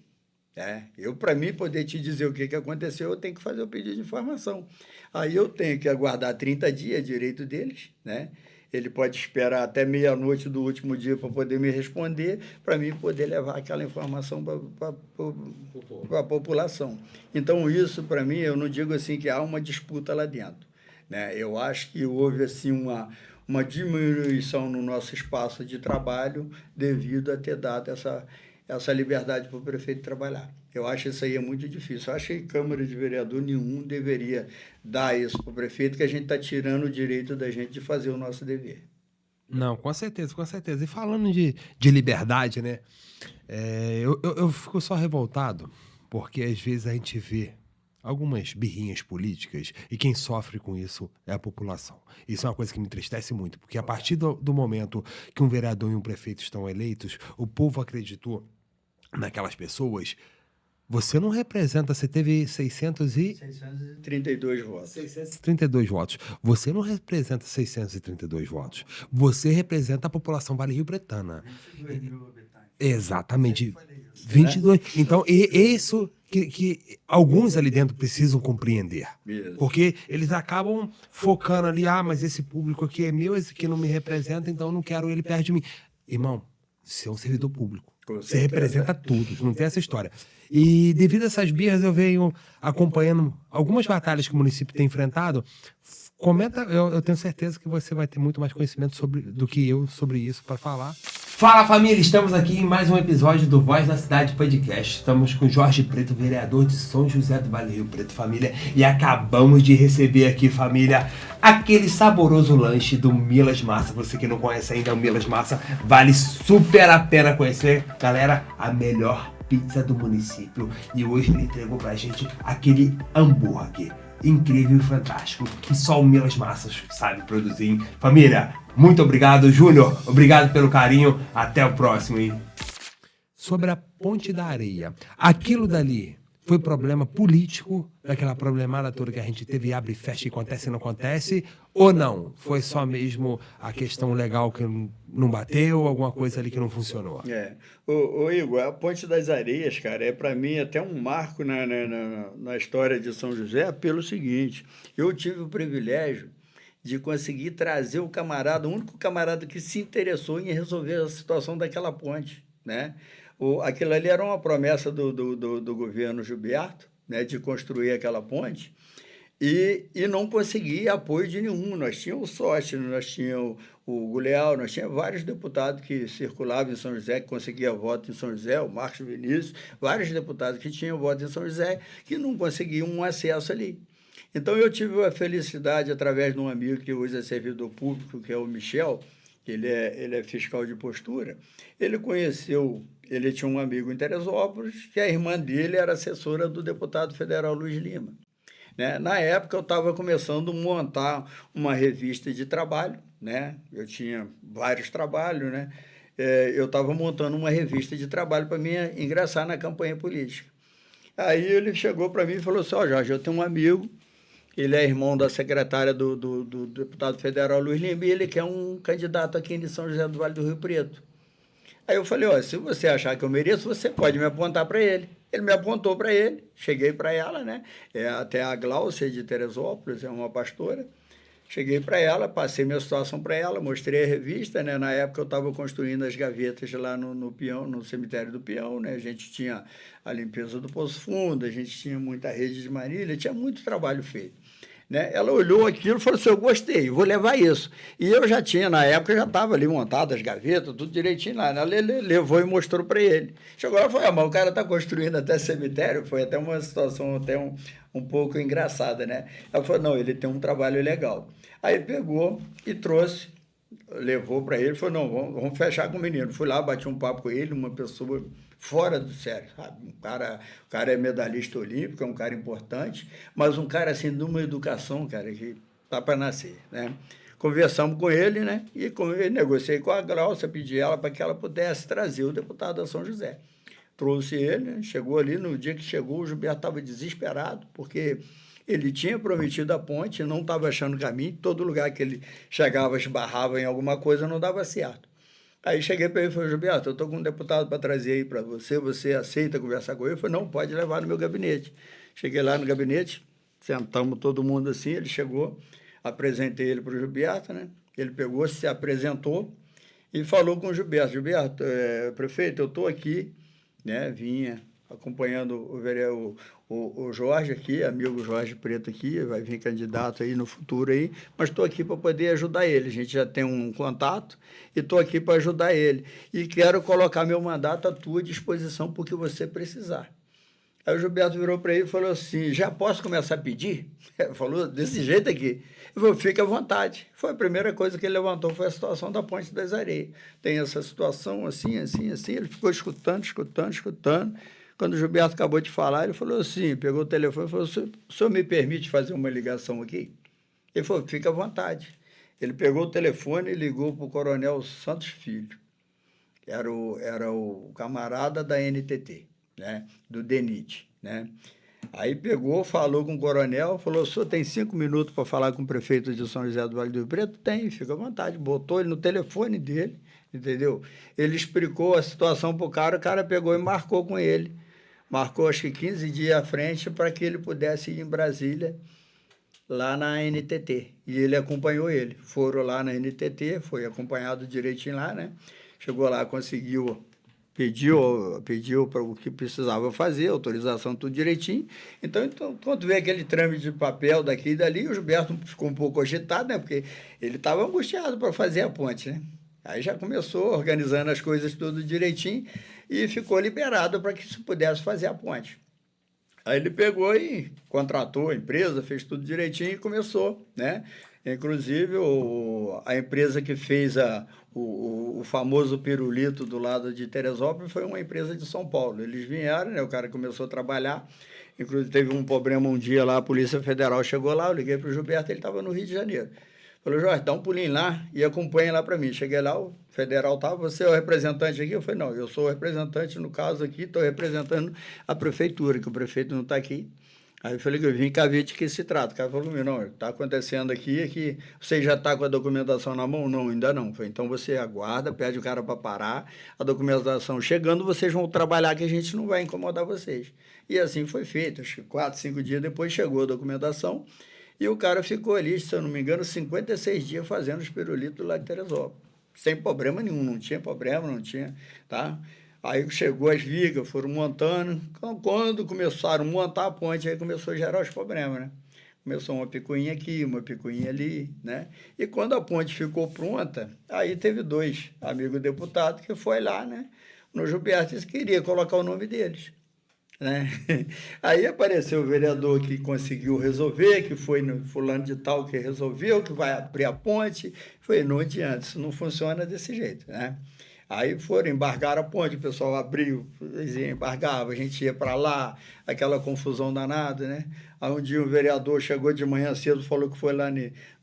Eu, para mim, poder te dizer o que aconteceu, eu tenho que fazer o pedido de informação. Aí eu tenho que aguardar 30 dias, direito deles, né? Ele pode esperar até meia-noite do último dia para poder me responder, para mim poder levar aquela informação para a população. Então, isso, para mim, eu não digo assim que há uma disputa lá dentro, né? Eu acho que houve assim uma diminuição no nosso espaço de trabalho devido a ter dado essa liberdade para o prefeito trabalhar. Eu acho isso aí é muito difícil. Eu acho que Câmara de Vereador nenhum deveria dar isso para o prefeito, que a gente está tirando o direito da gente de fazer o nosso dever. Não, com certeza, com certeza. E falando de liberdade, né? Eu fico só revoltado, porque às vezes a gente vê algumas birrinhas políticas e quem sofre com isso é a população. Isso é uma coisa que me entristece muito, porque a partir do momento que um vereador e um prefeito estão eleitos, o povo acreditou naquelas pessoas. Você não representa, você teve 632 votos. 632 votos. Você não representa 632 votos. Você representa a população Vale Rio Pretana. 22 mil habitantes. Exatamente. 22. Então, isso que alguns ali dentro precisam compreender. Isso. Porque eles acabam focando ali, mas esse público aqui é meu, esse aqui não me representa, então eu não quero ele perto de mim. Irmão, você é um servidor público. Você representa todos, não tem essa história. E devido a essas birras, eu venho acompanhando algumas batalhas que o município tem enfrentado. Comenta, eu tenho certeza que você vai ter muito mais conhecimento do que eu sobre isso para falar. Fala, família, estamos aqui em mais um episódio do Voz da Cidade Podcast. Estamos com Jorge Preto, vereador de São José do Vale Rio Preto, família. E acabamos de receber aqui, família, aquele saboroso lanche do Milas Massa. Você que não conhece ainda o Milas Massa, vale super a pena conhecer. Galera, a melhor pizza do município. E hoje ele entregou pra gente aquele hambúrguer incrível e fantástico que só o Milas Massas sabe produzir. Família, muito obrigado. Júnior, obrigado pelo carinho. Até o próximo. Hein? Sobre a Ponte da Areia. Aquilo dali foi problema político, daquela problemada toda que a gente teve, abre e fecha, acontece e não acontece, ou não? Foi só mesmo a questão legal que não bateu, alguma coisa ali que não funcionou? Ô Igor, a Ponte das Areias, cara, para mim até um marco na história de São José, pelo seguinte, eu tive o privilégio de conseguir trazer o único camarada que se interessou em resolver a situação daquela ponte, né? Aquilo ali era uma promessa do governo Gilberto, né, de construir aquela ponte, e não conseguia apoio de nenhum. Nós tínhamos o Sócio, nós tínhamos o Guleal, nós tínhamos vários deputados que circulavam em São José, que conseguiam voto em São José, o Marcos Vinícius, vários deputados que tinham voto em São José, que não conseguiam um acesso ali. Então, eu tive a felicidade, através de um amigo que hoje é servidor público, que é o Michel, que ele é fiscal de postura, ele tinha um amigo em Teresópolis, que a irmã dele era assessora do deputado federal Luiz Lima. né? Na época, eu estava começando a montar uma revista de trabalho, né? Eu tinha vários trabalhos, né? Eu estava montando uma revista de trabalho para me ingressar na campanha política. Aí ele chegou para mim e falou assim: ó, Jorge, eu tenho um amigo, ele é irmão da secretária do deputado federal Luiz Lima, e ele quer um candidato aqui em São José do Vale do Rio Preto. Aí eu falei: ó, se você achar que eu mereço, você pode me apontar para ele. Ele me apontou para ele, cheguei para ela, né? Até a Gláucia de Teresópolis, é uma pastora. Cheguei para ela, passei minha situação para ela, mostrei a revista, né? Na época eu estava construindo as gavetas lá no Peão, no cemitério do Peão, né? A gente tinha a limpeza do Poço Fundo, a gente tinha muita rede de manilha, tinha muito trabalho feito, né? Ela olhou aquilo e falou assim: eu gostei, vou levar isso. E eu já tinha, na época, já estava ali montado as gavetas, tudo direitinho lá. Ela levou e mostrou para ele. Chegou lá e falou: mas o cara está construindo até cemitério. Foi até uma situação até um pouco engraçada, né? Ela falou: não, ele tem um trabalho legal. Aí pegou e trouxe, levou para ele, falou: não, vamos fechar com o menino. Fui lá, bati um papo com ele, uma pessoa fora do sério, sabe? O cara é medalhista olímpico, é um cara importante, mas um cara assim de uma educação, cara, que tá para nascer, né? Conversamos com ele, né? E negociei com a Gláucia, pedi ela para que ela pudesse trazer o deputado a São José. Trouxe ele, né? Chegou ali, no dia que chegou, o Gilberto estava desesperado, porque ele tinha prometido a ponte, não estava achando caminho, todo lugar que ele chegava, esbarrava em alguma coisa, não dava certo. Aí cheguei para ele e falei: Gilberto, eu estou com um deputado para trazer aí para você, você aceita conversar com ele? Ele falou: não, pode levar no meu gabinete. Cheguei lá no gabinete, sentamos todo mundo assim, ele chegou, apresentei ele para o Gilberto, né? Ele pegou, se apresentou e falou com o Gilberto: Gilberto, prefeito, eu estou aqui, né? Vinha acompanhando o Jorge aqui, amigo Jorge Preto aqui, vai vir candidato aí no futuro aí, mas estou aqui para poder ajudar ele. A gente já tem um contato e estou aqui para ajudar ele. E quero colocar meu mandato à tua disposição para o que você precisar. Aí o Gilberto virou para ele e falou assim: já posso começar a pedir? Falou desse jeito aqui. Ele falou: fique à vontade. Foi a primeira coisa que ele levantou, foi a situação da Ponte das Areias. Tem essa situação assim, assim, assim. Ele ficou escutando. Quando o Gilberto acabou de falar, ele falou assim, pegou o telefone e falou: o senhor me permite fazer uma ligação aqui? Ele falou: fica à vontade. Ele pegou o telefone e ligou para o Coronel Santos Filho. Era o camarada da NTT, né? Do DENIT, né? Aí pegou, falou com o coronel, falou: o senhor tem 5 minutos para falar com o prefeito de São José do Vale do Rio Preto? Tem, fica à vontade. Botou ele no telefone dele, entendeu? Ele explicou a situação para o cara pegou e marcou com ele. Marcou, acho que 15 dias à frente, para que ele pudesse ir em Brasília, lá na NTT. E ele acompanhou ele. Foram lá na NTT, foi acompanhado direitinho lá, né? Chegou lá, conseguiu, pediu para o que precisava fazer, autorização, tudo direitinho. Então, quando veio aquele trâmite de papel daqui e dali, o Gilberto ficou um pouco agitado, né? Porque ele estava angustiado para fazer a ponte, né? Aí já começou organizando as coisas tudo direitinho e ficou liberado para que se pudesse fazer a ponte. Aí ele pegou e contratou a empresa, fez tudo direitinho e começou, né? Inclusive, a empresa que fez o famoso pirulito do lado de Teresópolis foi uma empresa de São Paulo. Eles vieram, né? O cara começou a trabalhar, inclusive teve um problema um dia lá, a Polícia Federal chegou lá, eu liguei para o Gilberto, ele estava no Rio de Janeiro. Falou: Jorge, dá um pulinho lá e acompanha lá para mim. Cheguei lá, o federal estava: você é o representante aqui? Eu falei: não, eu sou o representante, no caso aqui, estou representando a prefeitura, que o prefeito não está aqui. Aí eu falei: que eu vim cá ver de que se trata. O cara falou: não, está acontecendo aqui é que você já está com a documentação na mão? Não, ainda não. Eu falei: então você aguarda, pede o cara para parar, a documentação chegando, vocês vão trabalhar que a gente não vai incomodar vocês. E assim foi feito. Acho que 4, 5 dias depois chegou a documentação e o cara ficou ali, se eu não me engano, 56 dias fazendo os pirulitos lá de Teresópolis. Sem problema nenhum, não tinha problema, não tinha, tá? Aí chegou as vigas, foram montando. Quando começaram a montar a ponte, aí começou a gerar os problemas, né? Começou uma picuinha aqui, uma picuinha ali, né? E quando a ponte ficou pronta, aí teve 2 amigos deputados que foi lá, né? No Gilberto, e queria colocar o nome deles, né? Aí apareceu o vereador que conseguiu resolver, que foi no fulano de tal que resolveu, que vai abrir a ponte. Foi, não adianta, isso não funciona desse jeito, né? Aí foram, embargaram a ponte, o pessoal abriu, eles embargavam, a gente ia para lá, aquela confusão danada, né? Aí um dia um vereador chegou de manhã cedo, falou que foi lá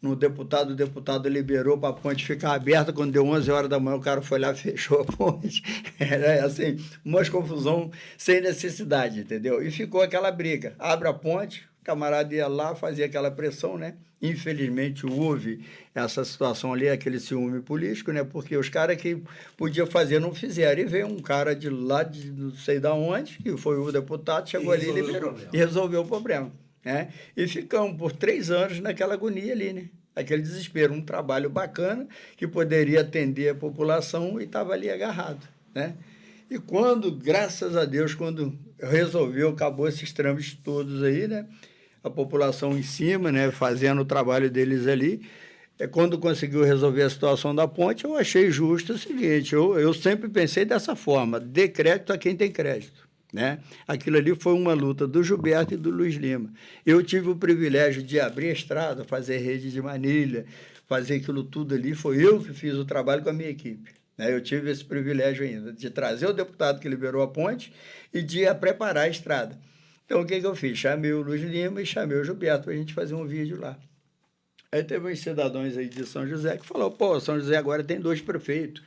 no deputado, o deputado liberou para a ponte ficar aberta, quando deu 11 horas da manhã, o cara foi lá e fechou a ponte. Era assim, uma confusão sem necessidade, entendeu? E ficou aquela briga, abre a ponte, o camarada ia lá, fazia aquela pressão, né? Infelizmente houve essa situação ali, aquele ciúme político, né? Porque os caras que podiam fazer não fizeram. E veio um cara de lá, de não sei de onde, que foi o deputado, chegou ali e liberou. E resolveu o problema, né? E ficamos por 3 anos naquela agonia ali, né? Aquele desespero. Um trabalho bacana que poderia atender a população e estava ali agarrado, né? E quando, graças a Deus, quando resolveu, acabou esses trâmites todos aí, né? A população em cima, né, fazendo o trabalho deles ali. Quando conseguiu resolver a situação da ponte, eu achei justo o seguinte, eu sempre pensei dessa forma, dê crédito a quem tem crédito, né? Aquilo ali foi uma luta do Gilberto e do Luiz Lima. Eu tive o privilégio de abrir a estrada, fazer rede de manilha, fazer aquilo tudo ali, foi eu que fiz o trabalho com a minha equipe. Eu tive esse privilégio ainda, de trazer o deputado que liberou a ponte e de preparar a estrada. Então, o que eu fiz? Chamei o Luiz Lima e chamei o Gilberto para a gente fazer um vídeo lá. Aí teve uns cidadãos aí de São José que falou, pô, São José agora tem 2 prefeitos.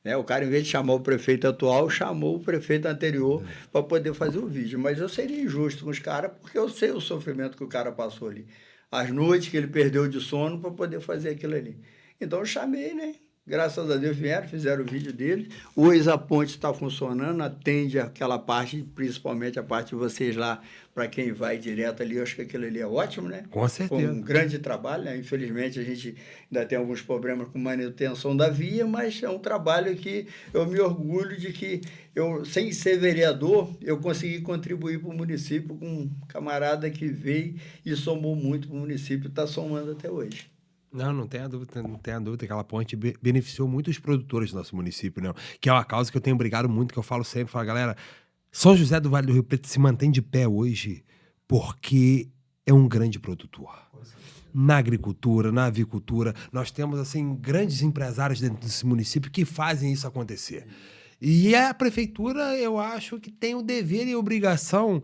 Né? O cara, em vez de chamar o prefeito atual, chamou o prefeito anterior para poder fazer o vídeo. Mas eu seria injusto com os caras, porque eu sei o sofrimento que o cara passou ali. As noites que ele perdeu de sono para poder fazer aquilo ali. Então, eu chamei, né? Graças a Deus vieram, fizeram o vídeo dele. Hoje a ponte está funcionando, atende aquela parte, principalmente a parte de vocês lá, para quem vai direto ali, eu acho que aquilo ali é ótimo, né? Com certeza. Foi um grande trabalho, né? Infelizmente a gente ainda tem alguns problemas com manutenção da via, mas é um trabalho que eu me orgulho de que eu, sem ser vereador, eu consegui contribuir para o município com um camarada que veio e somou muito para o município e está somando até hoje. Não tenha dúvida, não tenha dúvida. Aquela ponte beneficiou muito os produtores do nosso município, né? Que é uma causa que eu tenho brigado muito, que eu falo sempre, falo, galera, São José do Vale do Rio Preto se mantém de pé hoje porque é um grande produtor. Na agricultura, na avicultura, nós temos, assim, grandes empresários dentro desse município que fazem isso acontecer. E a prefeitura, eu acho que tem o dever e a obrigação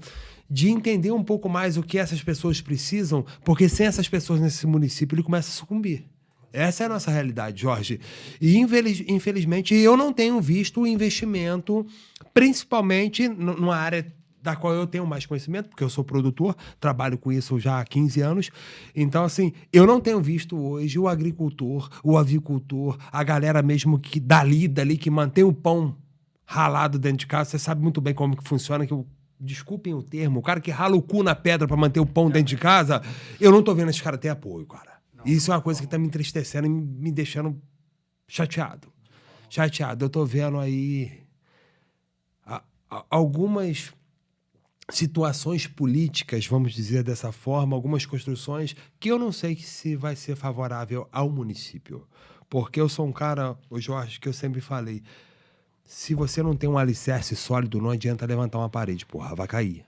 de entender um pouco mais o que essas pessoas precisam, porque sem essas pessoas nesse município ele começa a sucumbir. Essa é a nossa realidade, Jorge. E infelizmente eu não tenho visto o investimento, principalmente numa área da qual eu tenho mais conhecimento, porque eu sou produtor, trabalho com isso já há 15 anos. Então, assim, eu não tenho visto hoje o agricultor, o avicultor, a galera mesmo que dali, que mantém o pão ralado dentro de casa. Você sabe muito bem como que funciona, desculpem o termo, o cara que rala o cu na pedra para manter o pão dentro de casa, eu não tô vendo esses caras ter apoio, cara. Isso é uma coisa que tá me entristecendo e me deixando chateado. Eu tô vendo aí algumas situações políticas, vamos dizer dessa forma, algumas construções que eu não sei se vai ser favorável ao município. Porque eu sou um cara, o Jorge, que eu sempre falei, se você não tem um alicerce sólido, não adianta levantar uma parede, porra, vai cair.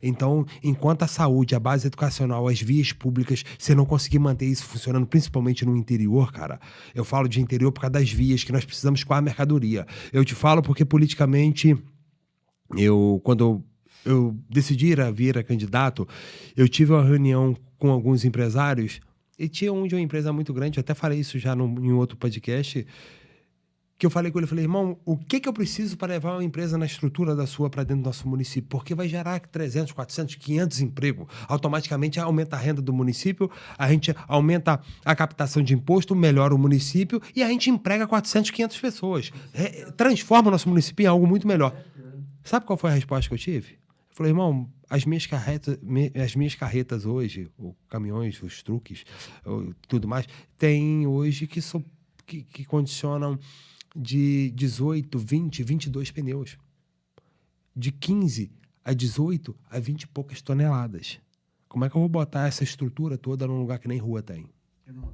Então, enquanto a saúde, a base educacional, as vias públicas, você não conseguir manter isso funcionando, principalmente no interior, cara, eu falo de interior por causa das vias que nós precisamos com a mercadoria. Eu te falo porque politicamente, quando eu decidi vir a candidato, eu tive uma reunião com alguns empresários e tinha um de uma empresa muito grande, eu até falei isso já em outro podcast, que eu falei com ele, falei, irmão, o que eu preciso para levar uma empresa na estrutura da sua para dentro do nosso município? Porque vai gerar 300, 400, 500 empregos. Automaticamente aumenta a renda do município, a gente aumenta a captação de imposto, melhora o município e a gente emprega 400, 500 pessoas. Transforma o nosso município em algo muito melhor. Sabe qual foi a resposta que eu tive? Eu falei, irmão, as minhas carretas hoje, os caminhões, os truques, tudo mais, tem hoje que condicionam de 18, 20, 22 pneus. De 15 a 18 a 20 e poucas toneladas. Como é que eu vou botar essa estrutura toda num lugar que nem rua tem?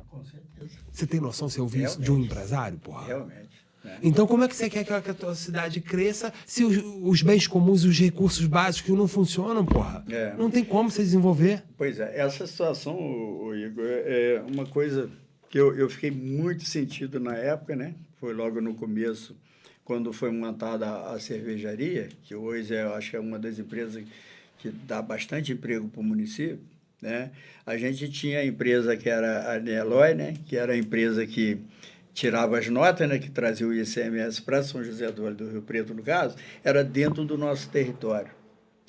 Com certeza. Você tem noção se eu vi isso de um empresário, porra? Realmente. Né? Então, como é que você quer que a tua cidade cresça se os bens comuns e os recursos básicos não funcionam, porra? Não tem como você desenvolver. Pois é, essa situação, Igor, é uma coisa que eu fiquei muito sentido na época, né? Foi logo no começo, quando foi montada a cervejaria, que hoje eu acho que é uma das empresas que dá bastante emprego para o município, né? A gente tinha a empresa que era a Neloy, né? Que era a empresa que tirava as notas, né? Que trazia o ICMS para São José do Vale do Rio Preto, no caso, era dentro do nosso território.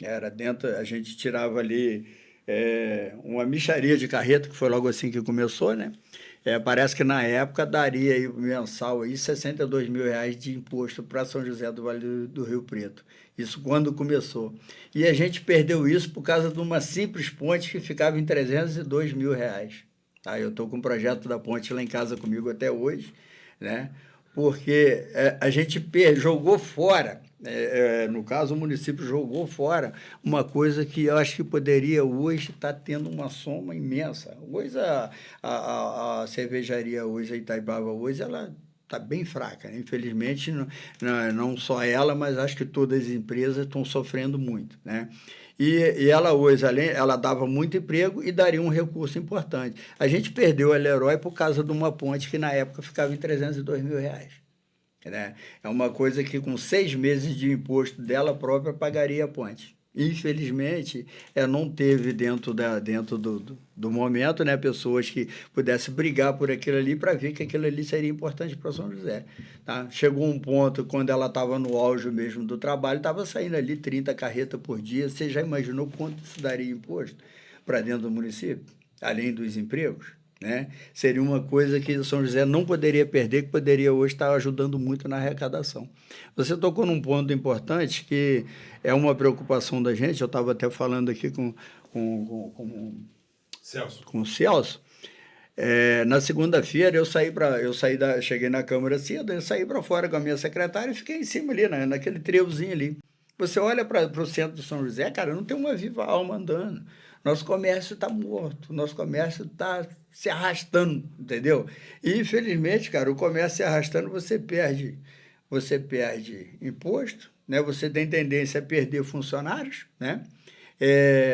Era dentro, a gente tirava ali uma mixaria de carreta, que foi logo assim que começou, né? Parece que na época daria aí, mensal aí, R$ 62.000 de imposto para São José do Vale do Rio Preto. Isso quando começou. E a gente perdeu isso por causa de uma simples ponte que ficava em R$ 302.000. Tá? Eu estou com o projeto da ponte lá em casa comigo até hoje, né? Porque a gente jogou fora, no caso o município jogou fora uma coisa que eu acho que poderia hoje estar tendo uma soma imensa. Hoje a cervejaria hoje, a Itaibaba hoje, ela está bem fraca, né? Infelizmente, não só ela, mas acho que todas as empresas estão sofrendo muito, né? E ela hoje, ela dava muito emprego e daria um recurso importante. A gente perdeu a Leroy por causa de uma ponte que na época ficava em R$ 302.000. Né? É uma coisa que com 6 meses de imposto dela própria pagaria a ponte. Infelizmente, não teve dentro do momento, né, pessoas que pudessem brigar por aquilo ali para ver que aquilo ali seria importante para São José. Tá? Chegou um ponto, quando ela estava no auge mesmo do trabalho, estava saindo ali 30 carretas por dia. Você já imaginou quanto isso daria imposto para dentro do município, além dos empregos? Né? Seria uma coisa que São José não poderia perder, que poderia hoje estar ajudando muito na arrecadação. Você tocou num ponto importante que é uma preocupação da gente. Eu estava até falando aqui com o Celso. Na segunda-feira cheguei na Câmara cedo, eu saí para fora com a minha secretária e fiquei em cima ali, naquele trevozinho ali. Você olha para o centro de São José, cara, não tem uma viva alma andando. Nosso comércio está morto, nosso comércio está se arrastando, entendeu? E, infelizmente, cara, o comércio se arrastando, você perde imposto, né? Você tem tendência a perder funcionários, né?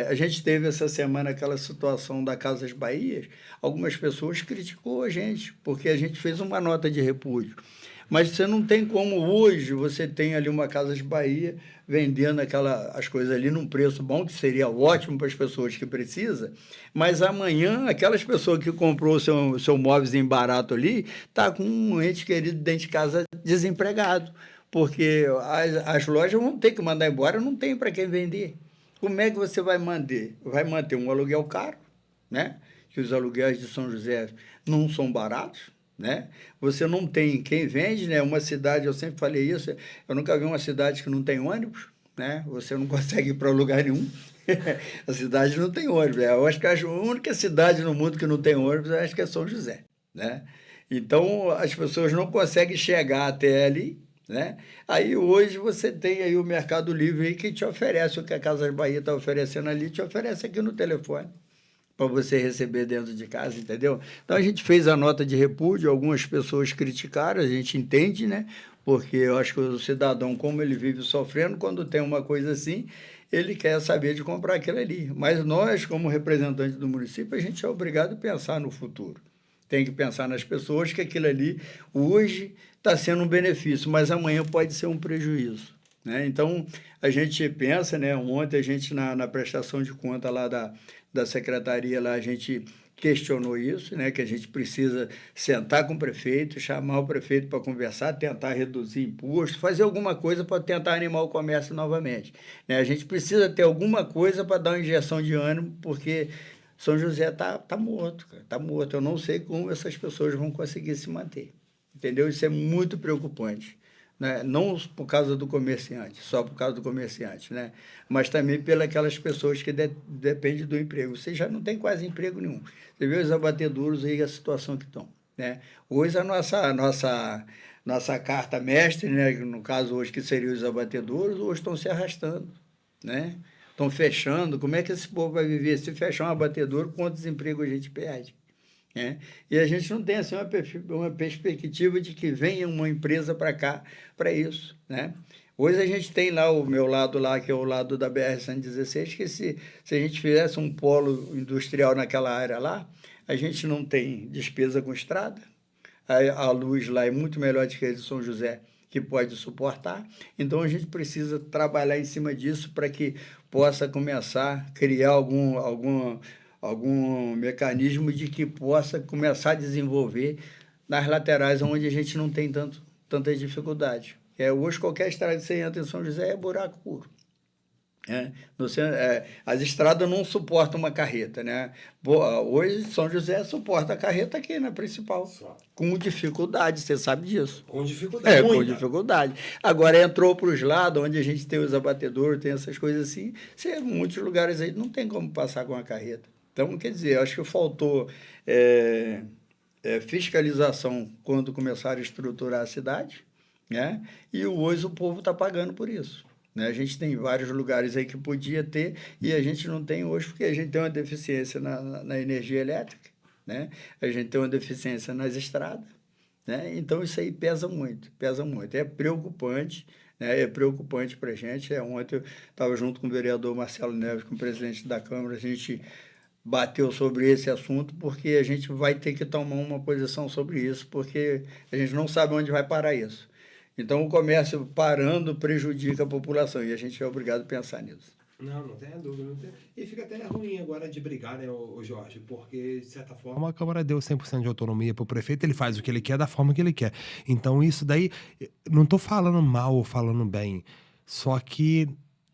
A gente teve essa semana aquela situação da Casas Bahia. Algumas pessoas criticou a gente, porque a gente fez uma nota de repúdio. Mas você não tem como hoje, você tem ali uma Casas Bahia vendendo as coisas ali num preço bom, que seria ótimo para as pessoas que precisam, mas amanhã aquelas pessoas que comprou o seu móvelzinho barato ali, está com um ente querido dentro de casa desempregado, porque as lojas vão ter que mandar embora, não tem para quem vender. Como é que você vai manter? Vai manter um aluguel caro, né? Que os aluguéis de São José não são baratos, né? Você não tem quem vende, né? Uma cidade, eu sempre falei isso, eu nunca vi uma cidade que não tem ônibus, né? Você não consegue ir para lugar nenhum. A cidade não tem ônibus. Eu acho que a única cidade no mundo que não tem ônibus, eu acho que é São José, né? Então, as pessoas não conseguem chegar até ali, né? Aí hoje você tem aí o Mercado Livre aí que te oferece o que a Casas Bahia está oferecendo ali, te oferece aqui no telefone, para você receber dentro de casa, entendeu? Então, a gente fez a nota de repúdio, algumas pessoas criticaram, a gente entende, né? Porque eu acho que o cidadão, como ele vive sofrendo, quando tem uma coisa assim, ele quer saber de comprar aquilo ali. Mas nós, como representantes do município, a gente é obrigado a pensar no futuro. Tem que pensar nas pessoas que aquilo ali, hoje, está sendo um benefício, mas amanhã pode ser um prejuízo, né? Então, a gente pensa, né? Ontem a gente, na prestação de conta lá da secretaria, lá, a gente questionou isso, né? Que a gente precisa sentar com o prefeito, chamar o prefeito para conversar, tentar reduzir imposto, fazer alguma coisa para tentar animar o comércio novamente, né? A gente precisa ter alguma coisa para dar uma injeção de ânimo, porque São José tá morto, cara, tá morto. Eu não sei como essas pessoas vão conseguir se manter, entendeu? Isso é muito preocupante, né? Não por causa do comerciante, só por causa do comerciante, né? Mas também pelas pessoas que dependem do emprego. Você já não tem quase emprego nenhum. Você vê os abatedouros aí, a situação que estão, né? Hoje a nossa carta mestre, né? No caso hoje que seriam os abatedouros, hoje estão se arrastando, né? Estão fechando. Como é que esse povo vai viver? Se fechar um abatedouro, quantos empregos a gente perde? Né? E a gente não tem assim, uma perspectiva de que venha uma empresa para cá para isso, né? Hoje a gente tem lá o meu lado lá, que é o lado da BR-116, que se a gente fizesse um polo industrial naquela área lá, a gente não tem despesa com estrada, a luz lá é muito melhor do que a de São José, que pode suportar. Então, a gente precisa trabalhar em cima disso para que possa começar a criar algum mecanismo de que possa começar a desenvolver nas laterais onde a gente não tem tanta dificuldade. Hoje, qualquer estrada que você entra em São José é buraco puro. As estradas não suportam uma carreta, né? Hoje, São José suporta a carreta aqui na principal. Só. Com dificuldade, você sabe disso. Com dificuldade. Com dificuldade. Agora, entrou para os lados, onde a gente tem os abatedores, tem essas coisas assim, muitos lugares aí não tem como passar com a carreta. Então, quer dizer, acho que faltou fiscalização quando começaram a estruturar a cidade, né? E hoje o povo está pagando por isso. Né? A gente tem vários lugares aí que podia ter e a gente não tem hoje porque a gente tem uma deficiência na energia elétrica, né? A gente tem uma deficiência nas estradas, né? Então isso aí pesa muito, pesa muito. É preocupante, né? É preocupante para a gente. Ontem eu estava junto com o vereador Marcelo Neves, com o presidente da Câmara, a gente bateu sobre esse assunto porque a gente vai ter que tomar uma posição sobre isso, porque a gente não sabe onde vai parar isso. Então, o comércio parando prejudica a população e a gente é obrigado a pensar nisso. Não tem dúvida. Não tem... E fica até ruim agora de brigar, né, o Jorge? Porque, de certa forma, a Câmara deu 100% de autonomia para o prefeito, ele faz o que ele quer da forma que ele quer. Então, isso daí, não estou falando mal ou falando bem, só que,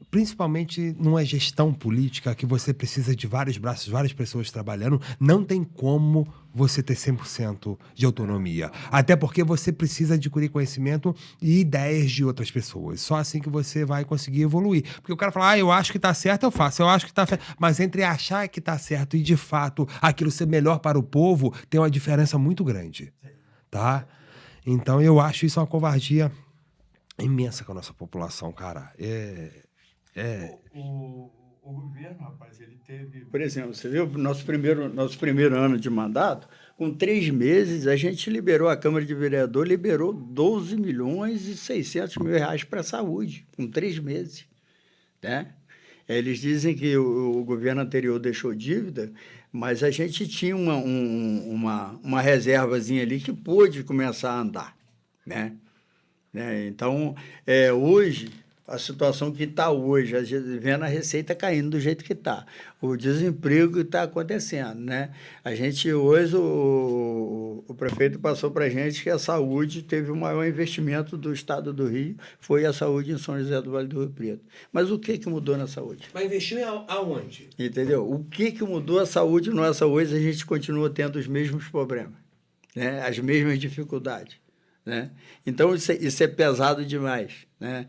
principalmente numa gestão política que você precisa de vários braços, várias pessoas trabalhando, não tem como você ter 100% de autonomia. Até porque você precisa adquirir conhecimento e ideias de outras pessoas. Só assim que você vai conseguir evoluir. Porque o cara fala, eu acho que tá certo, eu faço. Eu acho que tá certo. Mas entre achar que tá certo e, de fato, aquilo ser melhor para o povo, tem uma diferença muito grande. Tá? Então, eu acho isso uma covardia imensa com a nossa população, cara. O governo, rapaz, ele teve... Por exemplo, você viu, nosso primeiro ano de mandato, com 3 meses, a gente liberou, a Câmara de Vereador liberou 12 milhões e 600 mil reais para a saúde, com 3 meses. Né? Eles dizem que o governo anterior deixou dívida, mas a gente tinha uma reservazinha ali que pôde começar a andar. Né? Então, hoje... A situação que está hoje, vendo a receita caindo do jeito que está, o desemprego está acontecendo, né? A gente hoje, o prefeito passou para a gente que a saúde teve o maior investimento do estado do Rio, foi a saúde em São José do Vale do Rio Preto. Mas o que mudou na saúde? Mas investiu aonde? Entendeu? O que mudou a saúde nossa hoje, a gente continua tendo os mesmos problemas, né? As mesmas dificuldades, né? Então, isso é pesado demais, né?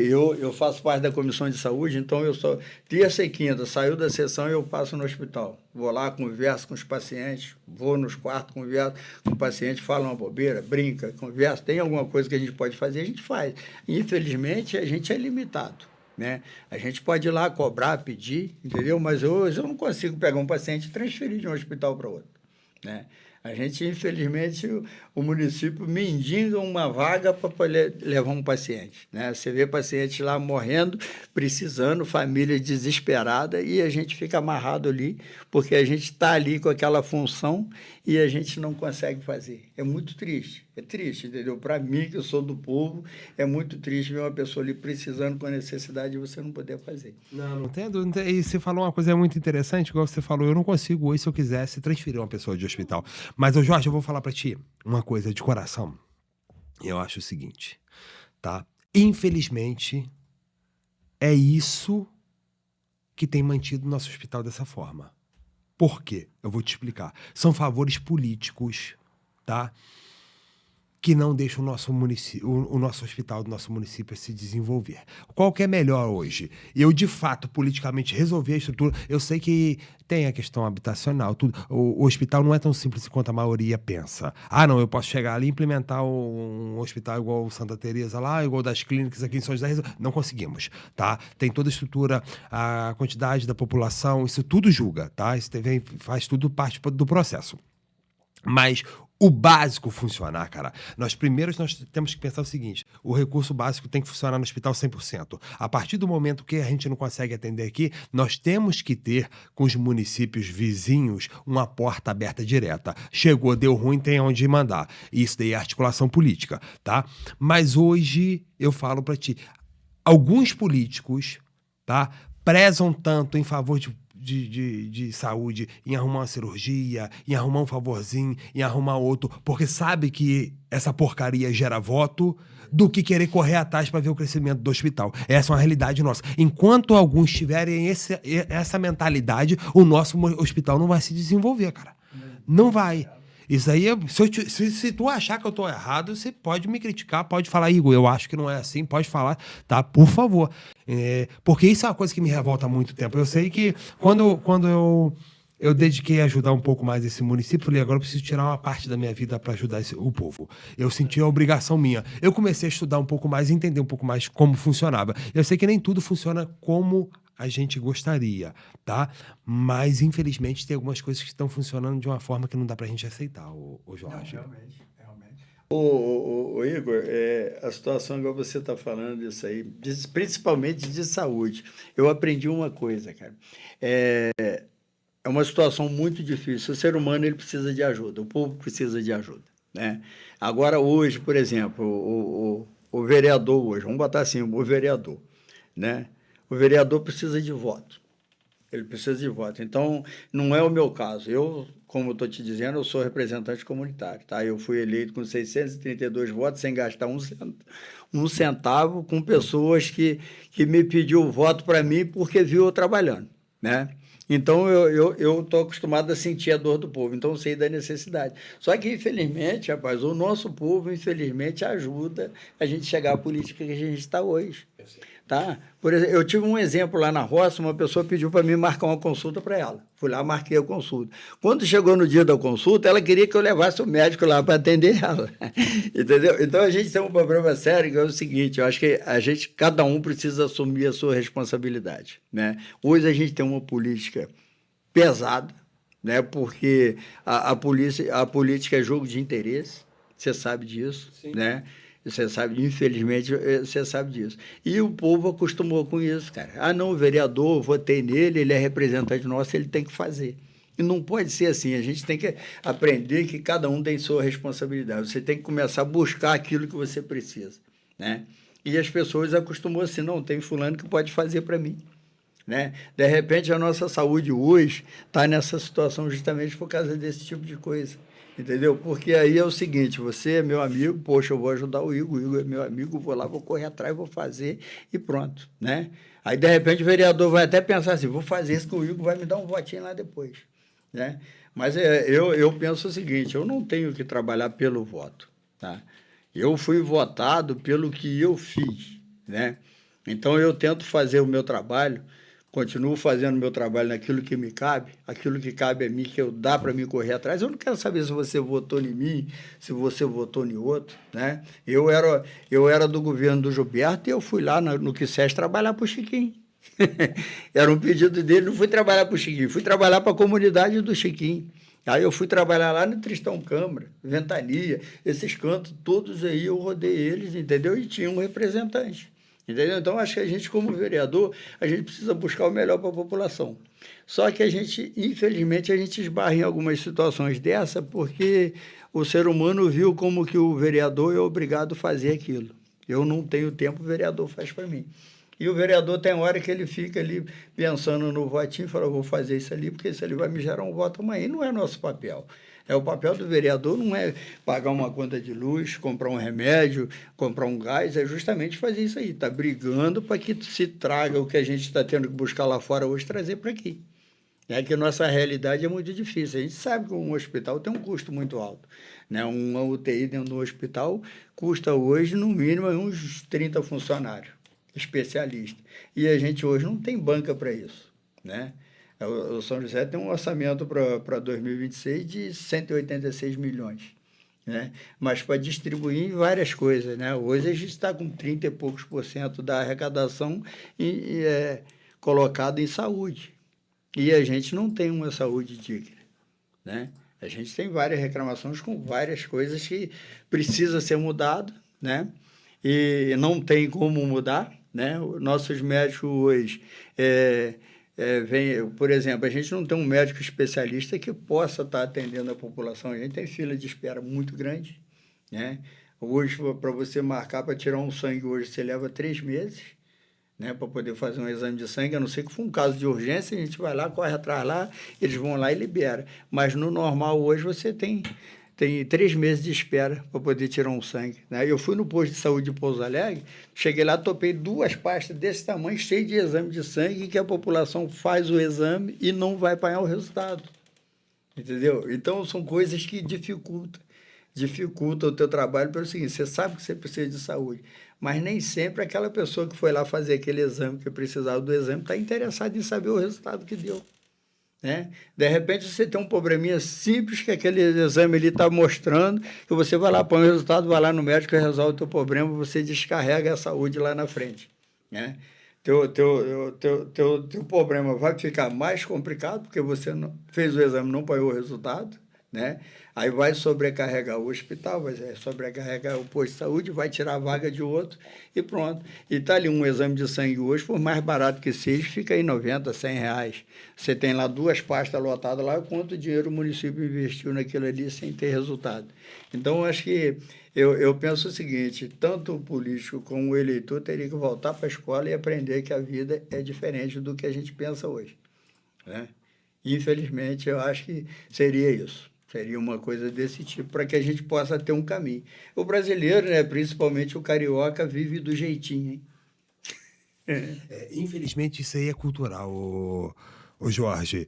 Eu faço parte da comissão de saúde, então eu só terça e quinta, saiu da sessão e eu passo no hospital. Vou lá, converso com os pacientes, vou nos quartos, converso com o paciente, falo uma bobeira, brinca, conversa, tem alguma coisa que a gente pode fazer, a gente faz. Infelizmente, a gente é limitado, né? A gente pode ir lá cobrar, pedir, entendeu? Mas hoje eu não consigo pegar um paciente e transferir de um hospital para outro, né? A gente, infelizmente, o município mendiga uma vaga para poder levar um paciente, né? Você vê pacientes lá morrendo, precisando, família desesperada, e a gente fica amarrado ali, porque a gente está ali com aquela função e a gente não consegue fazer. É muito triste, entendeu? Para mim, que eu sou do povo, é muito triste ver uma pessoa ali precisando, com necessidade, de você não poder fazer. Não tem dúvida. E você falou uma coisa muito interessante, igual você falou, eu não consigo hoje, se eu quisesse, transferir uma pessoa de hospital. Mas, Jorge, eu vou falar para ti uma coisa de coração. Eu acho o seguinte, tá? Infelizmente, é isso que tem mantido o nosso hospital dessa forma. Por quê? Eu vou te explicar. São favores políticos, tá? Que não deixam o nosso hospital do nosso município se desenvolver. Qual que é melhor hoje? Eu, de fato, politicamente resolver a estrutura. Eu sei que tem a questão habitacional, tudo. O hospital não é tão simples quanto a maioria pensa. Não, eu posso chegar ali e implementar um hospital igual o Santa Teresa lá, igual das clínicas aqui em São José. Não conseguimos, tá? Tem toda a estrutura, a quantidade da população, isso tudo julga, tá? Isso faz tudo parte do processo. Mas o básico funcionar, cara, nós temos que pensar o seguinte: o recurso básico tem que funcionar no hospital 100%. A partir do momento que a gente não consegue atender aqui, nós temos que ter com os municípios vizinhos uma porta aberta direta. Chegou, deu ruim, tem onde mandar. Isso daí é articulação política, tá? Mas hoje eu falo pra ti, alguns políticos, tá, prezam tanto em favor de saúde, em arrumar uma cirurgia, em arrumar um favorzinho, em arrumar outro, porque sabe que essa porcaria gera voto, do que querer correr atrás para ver o crescimento do hospital. Essa é uma realidade nossa. Enquanto alguns tiverem essa mentalidade, o nosso hospital não vai se desenvolver, cara. Não vai. Isso aí, se tu achar que eu tô errado, você pode me criticar, pode falar, Igor, eu acho que não é assim, pode falar, tá? Por favor. Porque isso é uma coisa que me revolta há muito tempo. Eu sei que quando eu dediquei a ajudar um pouco mais esse município, falei, agora eu preciso tirar uma parte da minha vida para ajudar o povo. Eu senti a obrigação minha. Eu comecei a estudar um pouco mais, entender um pouco mais como funcionava. Eu sei que nem tudo funciona como a gente gostaria, tá? Mas, infelizmente, tem algumas coisas que estão funcionando de uma forma que não dá pra gente aceitar, o Jorge. Não, realmente. Ô, Igor, a situação que você está falando disso aí, principalmente de saúde, eu aprendi uma coisa, cara. É uma situação muito difícil. O ser humano ele precisa de ajuda, o povo precisa de ajuda, né? Agora, hoje, por exemplo, o vereador hoje, vamos botar assim, o vereador, né? O vereador precisa de voto. Ele precisa de voto. Então, não é o meu caso. Eu, como estou te dizendo, eu sou representante comunitário, tá? Eu fui eleito com 632 votos, sem gastar um centavo, com pessoas que me pediu voto para mim porque viu eu trabalhando, né? Então, eu estou acostumado a sentir a dor do povo, então eu sei da necessidade. Só que, infelizmente, rapaz, o nosso povo, infelizmente, ajuda a gente chegar à política que a gente está hoje. Tá? Por exemplo, eu tive um exemplo lá na roça, uma pessoa pediu para mim marcar uma consulta para ela. Fui lá, marquei a consulta. Quando chegou no dia da consulta, ela queria que eu levasse o médico lá para atender ela. Entendeu? Então a gente tem um problema sério, que é o seguinte, eu acho que cada um precisa assumir a sua responsabilidade, né? Hoje a gente tem uma política pesada, né? Porque a política é jogo de interesse, você sabe disso, sim, né? Você sabe, infelizmente, você sabe disso. E o povo acostumou com isso, cara. Ah, não, o vereador, votei nele, ele é representante nosso, ele tem que fazer. E não pode ser assim. A gente tem que aprender que cada um tem sua responsabilidade. Você tem que começar a buscar aquilo que você precisa, né? E as pessoas acostumam assim, não, tem fulano que pode fazer para mim, né? De repente, a nossa saúde hoje está nessa situação justamente por causa desse tipo de coisa. Entendeu? Porque aí é o seguinte, você é meu amigo, poxa, eu vou ajudar o Igor é meu amigo, vou lá, vou correr atrás, vou fazer e pronto, né? Aí, de repente, o vereador vai até pensar assim, vou fazer isso que o Igor vai me dar um votinho lá depois, né? Mas eu penso o seguinte, eu não tenho que trabalhar pelo voto, tá? Eu fui votado pelo que eu fiz, né? Então, eu tento fazer o meu trabalho, continuo fazendo o meu trabalho naquilo que me cabe, aquilo que cabe a mim, que dá para mim correr atrás. Eu não quero saber se você votou em mim, se você votou em outro, né? Eu era do governo do Gilberto e eu fui lá no QCES trabalhar para o Chiquinho. Era um pedido dele, não fui trabalhar para o Chiquinho, fui trabalhar para a comunidade do Chiquinho. Aí eu fui trabalhar lá no Tristão Câmara, Ventania, esses cantos todos aí, eu rodei eles, entendeu? E tinha um representante. Entendeu? Então, acho que a gente, como vereador, a gente precisa buscar o melhor para a população. Só que a gente, infelizmente, a gente esbarra em algumas situações dessa porque o ser humano viu como que o vereador é obrigado a fazer aquilo. Eu não tenho tempo, o vereador faz para mim. E o vereador tem hora que ele fica ali pensando no votinho e fala, vou fazer isso ali, porque isso ali vai me gerar um voto amanhã. E não é nosso papel. O papel do vereador não é pagar uma conta de luz, comprar um remédio, comprar um gás, é justamente fazer isso aí. Está brigando para que se traga o que a gente está tendo que buscar lá fora hoje, trazer para aqui. É que a nossa realidade é muito difícil. A gente sabe que um hospital tem um custo muito alto, né? Uma UTI dentro do hospital custa hoje, no mínimo, uns 30 funcionários, especialistas. E a gente hoje não tem banca para isso, né? O São José tem um orçamento para 2026 de 186 milhões, né? Mas para distribuir em várias coisas, né? Hoje a gente está com 30 e poucos % da arrecadação colocada em saúde. E a gente não tem uma saúde digna, né? A gente tem várias reclamações com várias coisas que precisa ser mudado, né? E não tem como mudar, né? Os nossos médicos hoje, por exemplo, a gente não tem um médico especialista que possa estar atendendo a população. A gente tem fila de espera muito grande, né? Hoje, para você marcar para tirar um sangue, hoje você leva 3 meses, né, para poder fazer um exame de sangue, a não ser que for um caso de urgência, a gente vai lá, corre atrás lá, eles vão lá e libera. Mas no normal, hoje, você tem 3 meses de espera para poder tirar um sangue, né? Eu fui no posto de saúde de Pouso Alegre, cheguei lá, topei 2 pastas desse tamanho, cheio de exame de sangue, que a população faz o exame e não vai apanhar o resultado, entendeu? Então, são coisas que dificulta o teu trabalho pelo seguinte, você sabe que você precisa de saúde, mas nem sempre aquela pessoa que foi lá fazer aquele exame, que precisava do exame, está interessada em saber o resultado que deu, né? De repente, você tem um probleminha simples que aquele exame ele está mostrando, que você vai lá, põe o resultado, vai lá no médico e resolve o teu problema, você descarrega a saúde lá na frente, né? Teu problema vai ficar mais complicado, porque você não, fez o exame, não põe o resultado, né? Aí vai sobrecarregar o hospital, vai sobrecarregar o posto de saúde, vai tirar a vaga de outro e pronto. E está ali um exame de sangue hoje, por mais barato que seja, fica aí 90, 100 reais. Você tem lá 2 pastas lotadas lá, quanto dinheiro o município investiu naquilo ali sem ter resultado. Então, acho que eu penso o seguinte, tanto o político como o eleitor teria que voltar para a escola e aprender que a vida é diferente do que a gente pensa hoje, né? Infelizmente, eu acho que seria isso. Seria uma coisa desse tipo, para que a gente possa ter um caminho. O brasileiro, né, principalmente o carioca, vive do jeitinho, hein? Infelizmente, isso aí é cultural, o Jorge.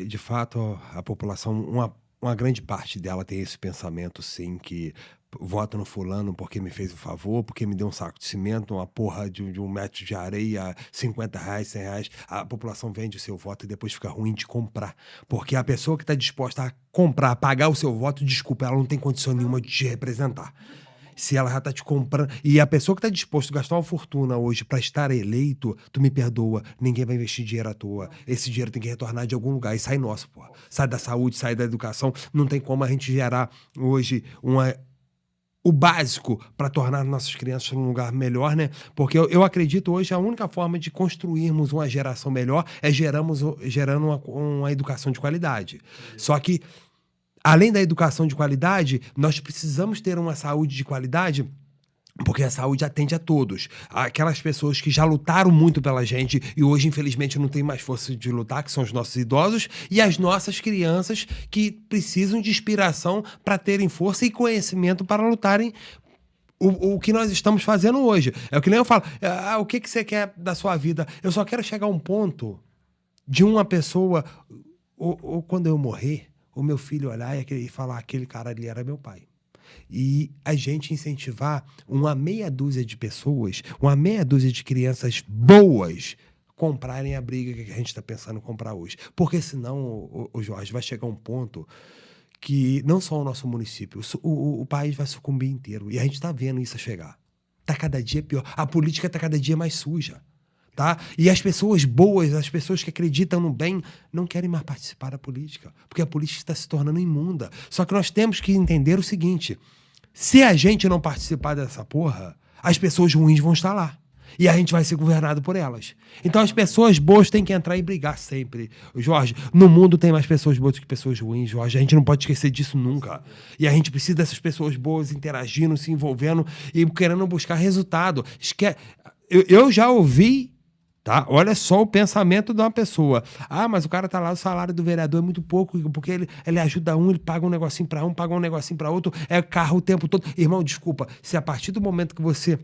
De fato, a população, uma grande parte dela tem esse pensamento, sim, que voto no fulano porque me fez um favor, porque me deu um saco de cimento, uma porra de um metro de areia, 50 reais, 100 reais. A população vende o seu voto e depois fica ruim de comprar. Porque a pessoa que está disposta a comprar, pagar o seu voto, desculpa, ela não tem condição nenhuma de te representar. Se ela já tá te comprando. E a pessoa que tá disposto a gastar uma fortuna hoje para estar eleito, tu me perdoa, ninguém vai investir dinheiro à toa. Esse dinheiro tem que retornar de algum lugar. E sai nosso, pô. Sai da saúde, sai da educação. Não tem como a gente gerar hoje o básico para tornar nossas crianças num lugar melhor, né? Porque eu acredito hoje a única forma de construirmos uma geração melhor é gerando uma educação de qualidade. Só que além da educação de qualidade, nós precisamos ter uma saúde de qualidade, porque a saúde atende a todos. Aquelas pessoas que já lutaram muito pela gente e hoje, infelizmente, não tem mais força de lutar, que são os nossos idosos, e as nossas crianças que precisam de inspiração para terem força e conhecimento para lutarem o que nós estamos fazendo hoje. É o que nem eu falo, o que você quer da sua vida? Eu só quero chegar a um ponto de uma pessoa, ou quando eu morrer, o meu filho olhar e falar, aquele cara ali era meu pai. E a gente incentivar uma meia dúzia de pessoas, uma meia dúzia de crianças boas comprarem a briga que a gente está pensando em comprar hoje. Porque senão, o Jorge, vai chegar um ponto que não só o nosso município, o país vai sucumbir inteiro. E a gente está vendo isso chegar. Está cada dia pior. A política está cada dia mais suja. Tá? E as pessoas boas, as pessoas que acreditam no bem, não querem mais participar da política, porque a política está se tornando imunda. Só que nós temos que entender o seguinte, se a gente não participar dessa porra, as pessoas ruins vão estar lá. E a gente vai ser governado por elas. Então as pessoas boas têm que entrar e brigar sempre. Jorge, no mundo tem mais pessoas boas do que pessoas ruins, Jorge. A gente não pode esquecer disso nunca. E a gente precisa dessas pessoas boas interagindo, se envolvendo e querendo buscar resultado. Eu já ouvi, tá? Olha só o pensamento de uma pessoa. Mas o cara tá lá, o salário do vereador é muito pouco, porque ele ajuda um, ele paga um negocinho para um, paga um negocinho para outro, é carro o tempo todo. Irmão, desculpa, se a partir do momento que você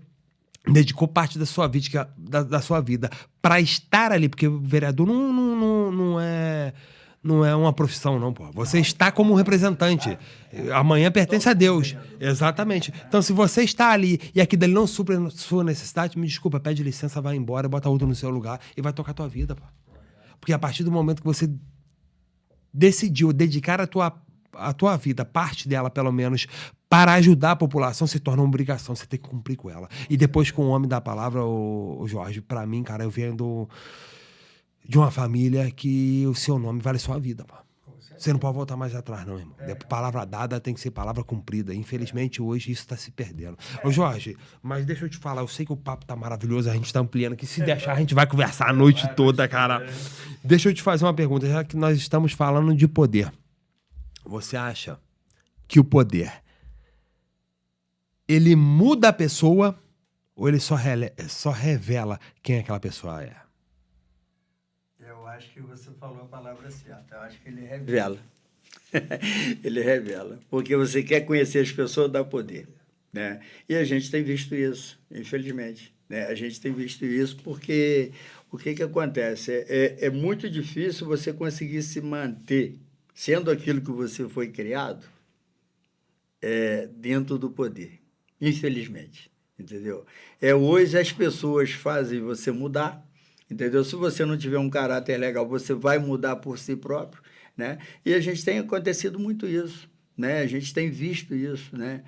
dedicou parte da sua vida, da sua vida para estar ali, porque o vereador não é uma profissão, não, pô. Você está como um representante. Amanhã pertence a Deus. Exatamente. Então, se você está ali e aqui dali não supre a sua necessidade, me desculpa, pede licença, vai embora, bota outro no seu lugar e vai tocar a tua vida, pô. Porque a partir do momento que você decidiu dedicar a tua vida, parte dela pelo menos, para ajudar a população, se torna uma obrigação, você tem que cumprir com ela. E depois, com o homem da palavra, o Jorge, para mim, cara, eu venho de uma família que o seu nome vale sua vida, pô. Você não pode voltar mais atrás, não, irmão. Palavra dada tem que ser palavra cumprida. Infelizmente, hoje isso está se perdendo. Ô, Jorge, mas deixa eu te falar, eu sei que o papo tá maravilhoso, a gente tá ampliando aqui. Se deixar, a gente vai conversar a noite toda, cara. Deixa eu te fazer uma pergunta, já que nós estamos falando de poder. Você acha que o poder, ele muda a pessoa ou ele só revela quem aquela pessoa é? Eu acho que você falou a palavra certa. Eu acho que ele revela. Ele revela. Porque você quer conhecer as pessoas, dá poder. Né? E a gente tem visto isso, infelizmente. Né? A gente tem visto isso porque o que acontece? É muito difícil você conseguir se manter sendo aquilo que você foi criado dentro do poder. Infelizmente. Entendeu? Hoje as pessoas fazem você mudar. Entendeu? Se você não tiver um caráter legal, você vai mudar por si próprio, né? E a gente tem acontecido muito isso, né? A gente tem visto isso, né?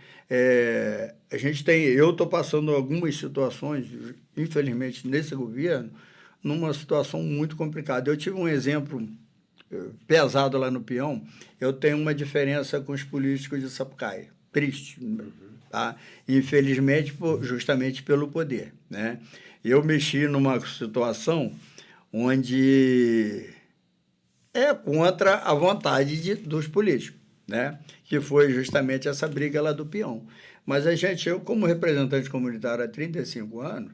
Eu estou passando algumas situações, infelizmente, nesse governo, numa situação muito complicada. Eu tive um exemplo pesado lá no Peão. Eu tenho uma diferença com os políticos de Sapucaia, triste, tá? Infelizmente, justamente pelo poder, né? Eu mexi numa situação onde é contra a vontade dos políticos, né? Que foi justamente essa briga lá do Peão. Mas eu, como representante comunitário há 35 anos,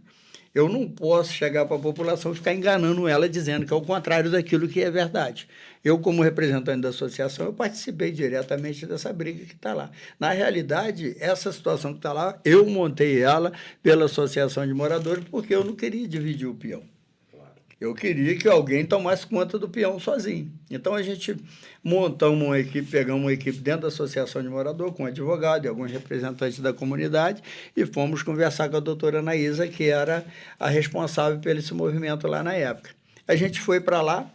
eu não posso chegar para a população e ficar enganando ela, dizendo que é o contrário daquilo que é verdade. Eu, como representante da associação, eu participei diretamente dessa briga que está lá. Na realidade, essa situação que está lá, eu montei ela pela associação de moradores porque eu não queria dividir o peão. Eu queria que alguém tomasse conta do peão sozinho. Então, a gente montamos uma equipe, pegamos uma equipe dentro da associação de morador, com advogado e alguns representantes da comunidade, e fomos conversar com a doutora Anaísa, que era a responsável pelo esse movimento lá na época. A gente foi para lá,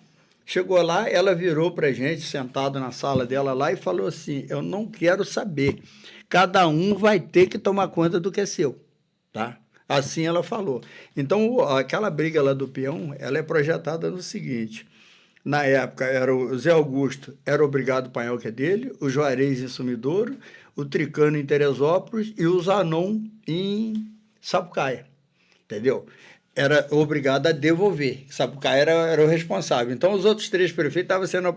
chegou lá, ela virou para a gente, sentado na sala dela lá, e falou assim: eu não quero saber, cada um vai ter que tomar conta do que é seu, tá? Assim ela falou. Então, aquela briga lá do peão, ela é projetada no seguinte: na época, era o Zé Augusto, era obrigado Panhal, que é dele, o Juarez em Sumidouro, o Tricano em Teresópolis e o Zanon em Sapucaia, entendeu? Era obrigado a devolver. Sapucaia era o responsável. Então, os outros 3 prefeitos estavam sendo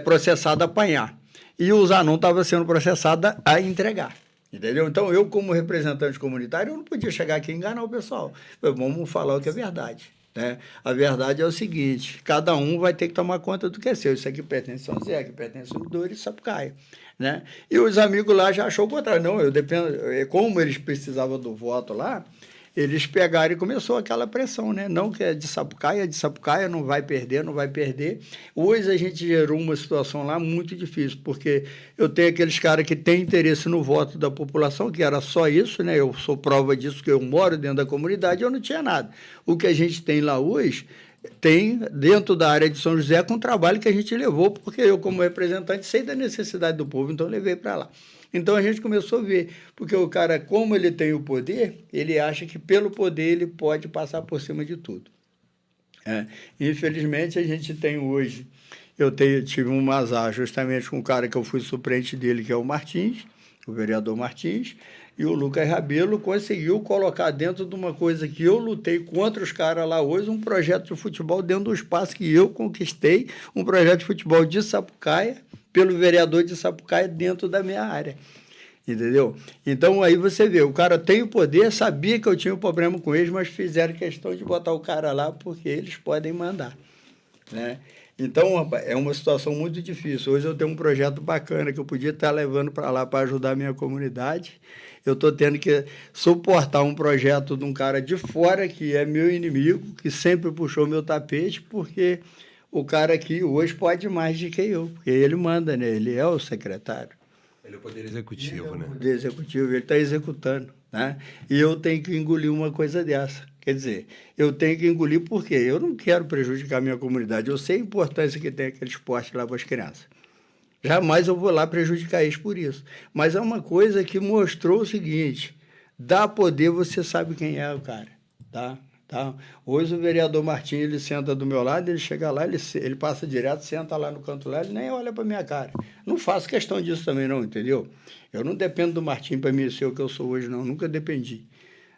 processados a apanhar. E o Zanon estava sendo processado a entregar. Entendeu? Então, eu, como representante comunitário, eu não podia chegar aqui e enganar o pessoal. Vamos falar o que é verdade. Né? A verdade é o seguinte: cada um vai ter que tomar conta do que é seu. Isso aqui pertence a São José, aqui pertence a Sumidouro e Sapucaia. Né? E os amigos lá já achou o contrário. Não, eu dependo. Como eles precisavam do voto lá, eles pegaram e começou aquela pressão, né? Não que é de Sapucaia, não vai perder, não vai perder. Hoje a gente gerou uma situação lá muito difícil, porque eu tenho aqueles caras que têm interesse no voto da população, que era só isso, né? Eu sou prova disso, que eu moro dentro da comunidade, eu não tinha nada. O que a gente tem lá hoje, tem dentro da área de São José com o trabalho que a gente levou, porque eu, como representante, sei da necessidade do povo, então eu levei para lá. Então, a gente começou a ver, porque o cara, como ele tem o poder, ele acha que pelo poder ele pode passar por cima de tudo. Infelizmente, a gente tem hoje, tive um azar justamente com o cara que eu fui suplente dele, que é o Martins, o vereador Martins, e o Lucas Rabelo conseguiu colocar dentro de uma coisa que eu lutei contra os caras lá hoje, um projeto de futebol dentro do espaço que eu conquistei, um projeto de futebol de Sapucaia, pelo vereador de Sapucaia dentro da minha área, entendeu? Então, aí você vê, o cara tem o poder, sabia que eu tinha um problema com eles, mas fizeram questão de botar o cara lá porque eles podem mandar, né? Então, rapaz, é uma situação muito difícil. Hoje eu tenho um projeto bacana que eu podia estar levando para lá para ajudar a minha comunidade. Eu estou tendo que suportar um projeto de um cara de fora que é meu inimigo, que sempre puxou meu tapete, porque o cara aqui hoje pode mais do que eu, porque ele manda, né? Ele é o secretário. Ele é o poder executivo, né? O poder executivo, ele está executando, né? E eu tenho que engolir uma coisa dessa. Quer dizer, eu tenho que engolir porque eu não quero prejudicar a minha comunidade. Eu sei a importância que tem aquele esporte lá para as crianças. Jamais eu vou lá prejudicar eles por isso. Mas é uma coisa que mostrou o seguinte: dá poder, você sabe quem é o cara, tá? Tá? Hoje o vereador Martim, ele senta do meu lado, ele chega lá, ele passa direto, senta lá no canto lá, ele nem olha para minha cara. Não faço questão disso também não, entendeu? Eu não dependo do Martim para mim ser o que eu sou hoje, não. Nunca dependi,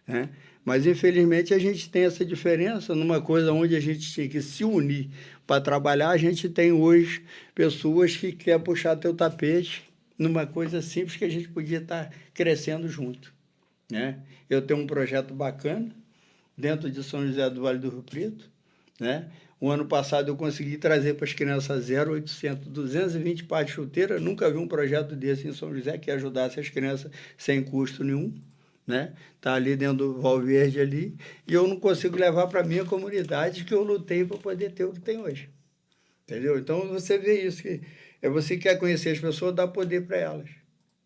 né? Mas, infelizmente, a gente tem essa diferença numa coisa onde a gente tinha que se unir para trabalhar. A gente tem hoje pessoas que querem puxar teu tapete numa coisa simples que a gente podia estar crescendo junto, né? Eu tenho um projeto bacana dentro de São José do Vale do Rio Preto, né? O ano passado eu consegui trazer para as crianças 0,800, 220 pares de chuteira. Nunca vi um projeto desse em São José que ajudasse as crianças sem custo nenhum, né? Tá ali dentro do Valverde ali, e eu não consigo levar para a minha comunidade que eu lutei para poder ter o que tem hoje. Entendeu? Então você vê isso, que você quer conhecer as pessoas, dá poder para elas,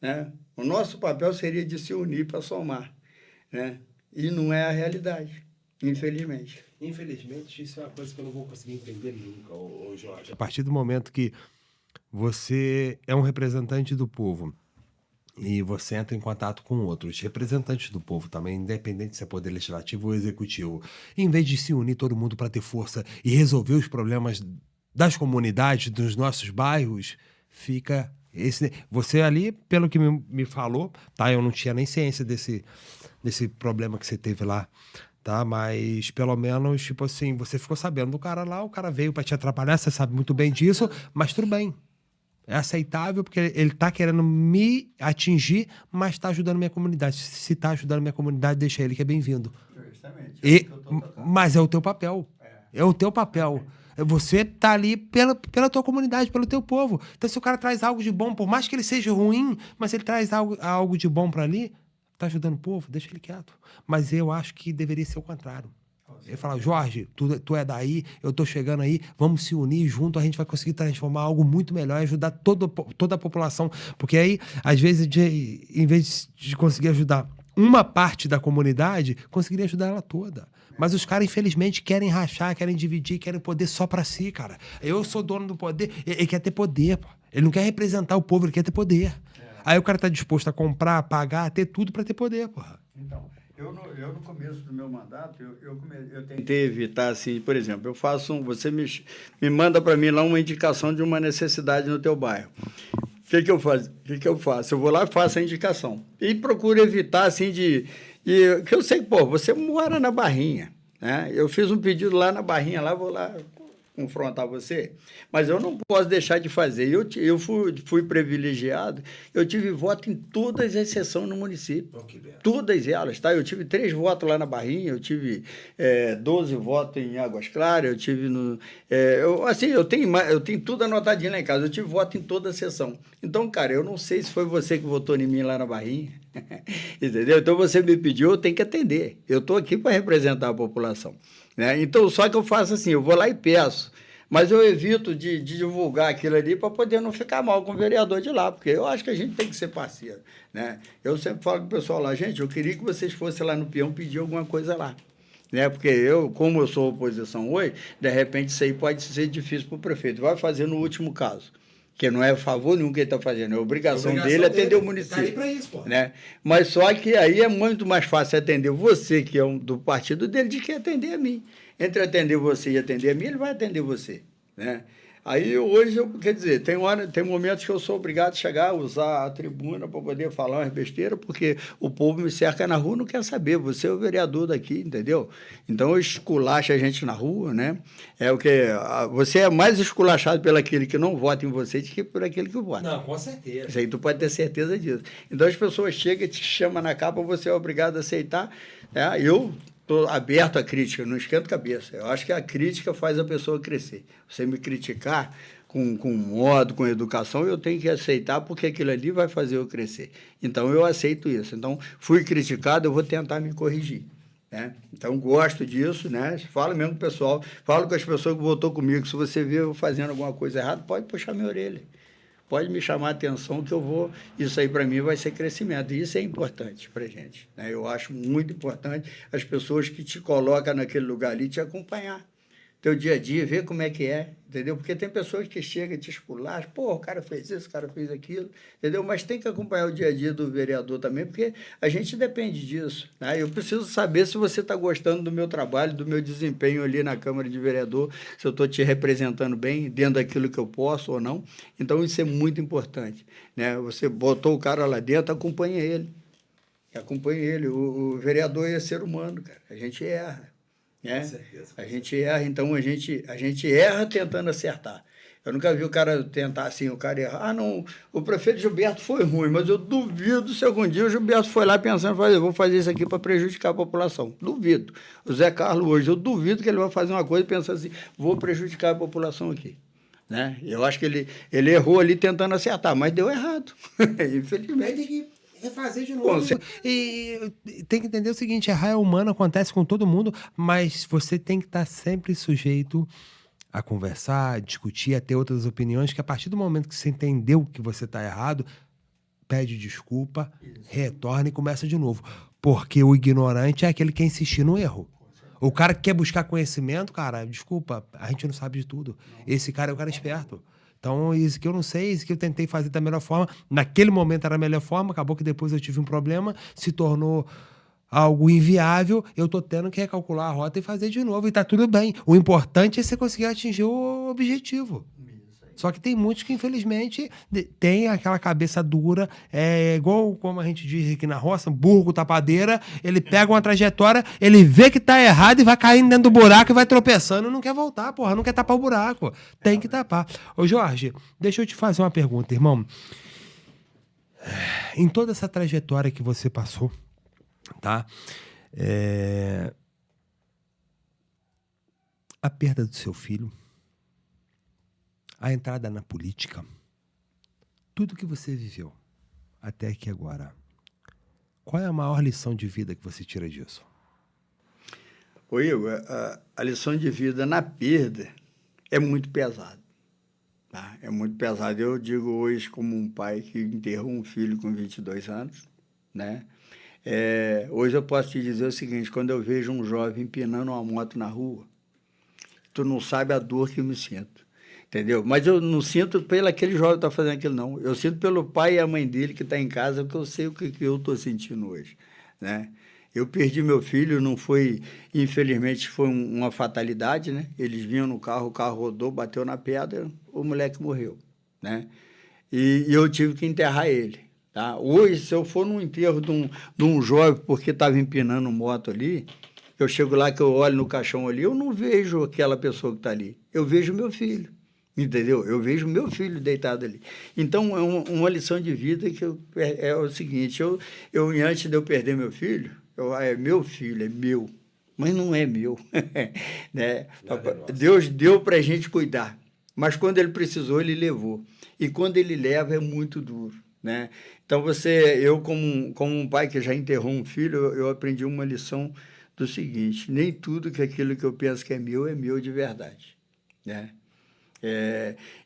né? O nosso papel seria de se unir para somar, né? E não é a realidade, infelizmente. Infelizmente, isso é uma coisa que eu não vou conseguir entender nunca, Jorge. A partir do momento que você é um representante do povo e você entra em contato com outros representantes do povo também, independente se é poder legislativo ou executivo, em vez de se unir todo mundo para ter força e resolver os problemas das comunidades, dos nossos bairros, fica esse... Você ali, pelo que me falou, tá? Eu não tinha nem ciência desse problema que você teve lá, tá? Mas pelo menos, tipo assim, você ficou sabendo do cara lá, o cara veio para te atrapalhar, você sabe muito bem disso, mas tudo bem. É aceitável porque ele tá querendo me atingir, mas está ajudando minha comunidade. Se está ajudando minha comunidade, deixa ele que é bem-vindo. Justamente. Mas é o teu papel. É o teu papel. Você tá ali pela tua comunidade, pelo teu povo. Então, se o cara traz algo de bom, por mais que ele seja ruim, mas ele traz algo de bom para ali, tá ajudando o povo, deixa ele quieto. Mas eu acho que deveria ser o contrário. Ele fala, Jorge, tu é daí, eu tô chegando aí, vamos se unir junto, a gente vai conseguir transformar algo muito melhor e ajudar toda a população. Porque aí, às vezes, em vez de conseguir ajudar uma parte da comunidade, conseguiria ajudar ela toda. Mas os caras, infelizmente, querem rachar, querem dividir, querem poder só pra si, cara. Eu sou dono do poder, ele quer ter poder, pô. Ele não quer representar o povo, ele quer ter poder. Aí o cara tá disposto a comprar, pagar, ter tudo pra ter poder, porra. Então, eu no começo do meu mandato, eu tentei evitar, assim, por exemplo, você me manda para mim lá uma indicação de uma necessidade no teu bairro. O que eu faço? Eu vou lá e faço a indicação. E procuro evitar, assim, que eu sei que, pô, você mora na Barrinha, né? Eu fiz um pedido lá na Barrinha, lá vou lá confrontar você, mas eu não posso deixar de fazer. Eu fui privilegiado, eu tive voto em todas as sessões no município. Todas elas, tá? Eu tive 3 votos lá na Barrinha, eu tive 12 votos em Águas Claras, eu tive no... eu tenho tudo anotadinho lá em casa, eu tive voto em toda a sessão. Então, cara, eu não sei se foi você que votou em mim lá na Barrinha, entendeu? Então, você me pediu, eu tenho que atender. Eu estou aqui para representar a população, né? Então, só que eu faço assim, eu vou lá e peço, mas eu evito de divulgar aquilo ali para poder não ficar mal com o vereador de lá, porque eu acho que a gente tem que ser parceiro, né? Eu sempre falo com o pessoal lá, gente, eu queria que vocês fossem lá no peão pedir alguma coisa lá, né? Porque como eu sou oposição hoje, de repente isso aí pode ser difícil para o prefeito. Vai fazer no último caso, que não é favor nenhum que ele está fazendo, é obrigação dele atender o município. Tá aí para isso, pô. Né? Mas só que aí é muito mais fácil atender você, que é do partido dele, de que atender a mim. Entre atender você e atender a mim, ele vai atender você, né? Aí hoje, quer dizer, tem momentos que eu sou obrigado a chegar a usar a tribuna para poder falar umas besteiras, porque o povo me cerca na rua e não quer saber. Você é o vereador daqui, entendeu? Então eu esculacho a gente na rua, né? Você é mais esculachado pelo aquele que não vota em você do que por aquele que vota. Não, com certeza. Isso aí tu pode ter certeza disso. Então as pessoas chegam e te chamam na capa, você é obrigado a aceitar. Eu estou aberto à crítica, não esquento cabeça. Eu acho que a crítica faz a pessoa crescer. Você me criticar com modo, com educação, eu tenho que aceitar, porque aquilo ali vai fazer eu crescer. Então, eu aceito isso. Então, fui criticado, eu vou tentar me corrigir, né? Então, gosto disso, né? Falo mesmo com o pessoal, falo com as pessoas que votou comigo. Se você vê eu fazendo alguma coisa errada, pode puxar minha orelha. Pode me chamar a atenção que eu vou... Isso aí, para mim, vai ser crescimento. E isso é importante para a gente, né? Eu acho muito importante as pessoas que te colocam naquele lugar ali te acompanhar. teu dia a dia, ver como é que é, entendeu? Porque tem pessoas que chegam e te esculacham, pô, o cara fez isso, o cara fez aquilo, entendeu? Mas tem que acompanhar o dia a dia do vereador também, porque a gente depende disso, né? Eu preciso saber se você está gostando do meu trabalho, do meu desempenho ali na Câmara de Vereador, se eu estou te representando bem, dentro daquilo que eu posso ou não. Então, isso é muito importante, né? Você botou o cara lá dentro, acompanha ele. Acompanhe ele. O vereador é ser humano, cara. A gente erra, né? Com certeza. A gente erra, então a gente erra tentando acertar. Eu nunca vi o cara tentar assim, o cara errar. Ah, não, o prefeito Gilberto foi ruim, mas eu duvido se algum dia o Gilberto foi lá pensando, eu vou fazer isso aqui para prejudicar a população. Duvido. O Zé Carlos hoje, eu duvido que ele vai fazer uma coisa pensando assim, vou prejudicar a população aqui. Né? Eu acho que ele errou ali tentando acertar, mas deu errado. Infelizmente. Refazer de novo. E tem que entender o seguinte, errar é humano, acontece com todo mundo, mas você tem que estar sempre sujeito a conversar, a discutir, a ter outras opiniões, que a partir do momento que você entendeu que você está errado, pede desculpa, retorna e começa de novo. Porque o ignorante é aquele que quer insistir no erro. O cara que quer buscar conhecimento, cara, desculpa, a gente não sabe de tudo. Esse cara é o cara esperto. Então, isso que eu não sei, isso que eu tentei fazer da melhor forma. Naquele momento era a melhor forma, acabou que depois eu tive um problema, se tornou algo inviável, eu tô tendo que recalcular a rota e fazer de novo, e tá tudo bem. O importante é você conseguir atingir o objetivo. Só que tem muitos que, infelizmente, tem aquela cabeça dura, igual como a gente diz aqui na roça, burro tapadeira, ele pega uma trajetória, ele vê que tá errado e vai caindo dentro do buraco e vai tropeçando e não quer voltar, porra, não quer tapar o buraco. Tem que tapar. Ô, Jorge, deixa eu te fazer uma pergunta, irmão. Em toda essa trajetória que você passou, tá? A perda do seu filho, a entrada na política, tudo que você viveu até aqui agora, qual é a maior lição de vida que você tira disso? Ô Igor, a lição de vida na perda é muito pesada. Tá? É muito pesado. Eu digo hoje como um pai que enterrou um filho com 22 anos, né? Hoje eu posso te dizer o seguinte, quando eu vejo um jovem empinando uma moto na rua, tu não sabe a dor que eu me sinto. Entendeu? Mas eu não sinto pelo aquele jovem que está fazendo aquilo, não. Eu sinto pelo pai e a mãe dele que está em casa, porque eu sei o que eu estou sentindo hoje, né? Eu perdi meu filho, não foi, infelizmente, foi uma fatalidade, né? Eles vinham no carro, o carro rodou, bateu na pedra, o moleque morreu, né? E eu tive que enterrar ele, tá? Hoje, se eu for num enterro de um jovem porque estava empinando moto ali, eu chego lá que eu olho no caixão ali, eu não vejo aquela pessoa que está ali, eu vejo meu filho. Entendeu? Eu vejo meu filho deitado ali. Então, é uma lição de vida que é o seguinte, antes de eu perder meu filho, meu filho, é meu, mas não é meu. Né? Deus deu para a gente cuidar, mas quando ele precisou, ele levou. E quando ele leva, é muito duro. Né? Então, eu como um pai que já enterrou um filho, eu aprendi uma lição do seguinte, nem tudo que aquilo que eu penso que é meu de verdade. Né?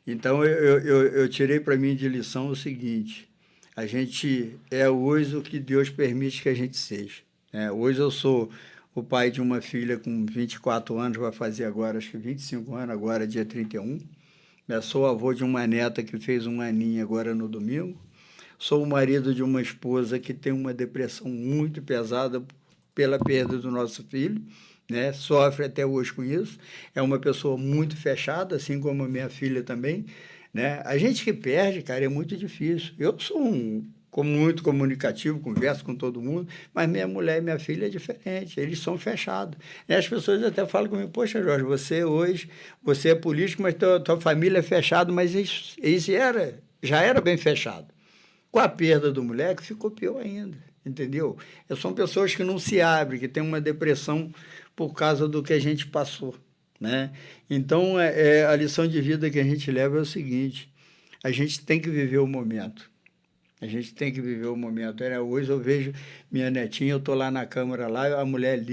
Então, eu tirei para mim de lição o seguinte, a gente é hoje o que Deus permite que a gente seja. Né? Hoje eu sou o pai de uma filha com 24 anos, vai fazer agora, acho que 25 anos, agora dia 31. Eu sou avô de uma neta que fez um aninho agora no domingo. Sou o marido de uma esposa que tem uma depressão muito pesada pela perda do nosso filho. Né? Sofre até hoje com isso, é uma pessoa muito fechada, assim como a minha filha também, né? A gente que perde, cara, é muito difícil. Eu sou muito comunicativo, converso com todo mundo, mas minha mulher e minha filha é diferente, eles são fechados. E as pessoas até falam comigo, poxa, Jorge, você é político, mas tua família é fechada, mas isso já era bem fechado. Com a perda do moleque, ficou pior ainda, entendeu? São pessoas que não se abrem, que têm uma depressão por causa do que a gente passou, né? Então, a lição de vida que a gente leva é o seguinte, a gente tem que viver o momento. A gente tem que viver o momento. Hoje eu vejo minha netinha, eu estou lá na câmara, lá, a mulher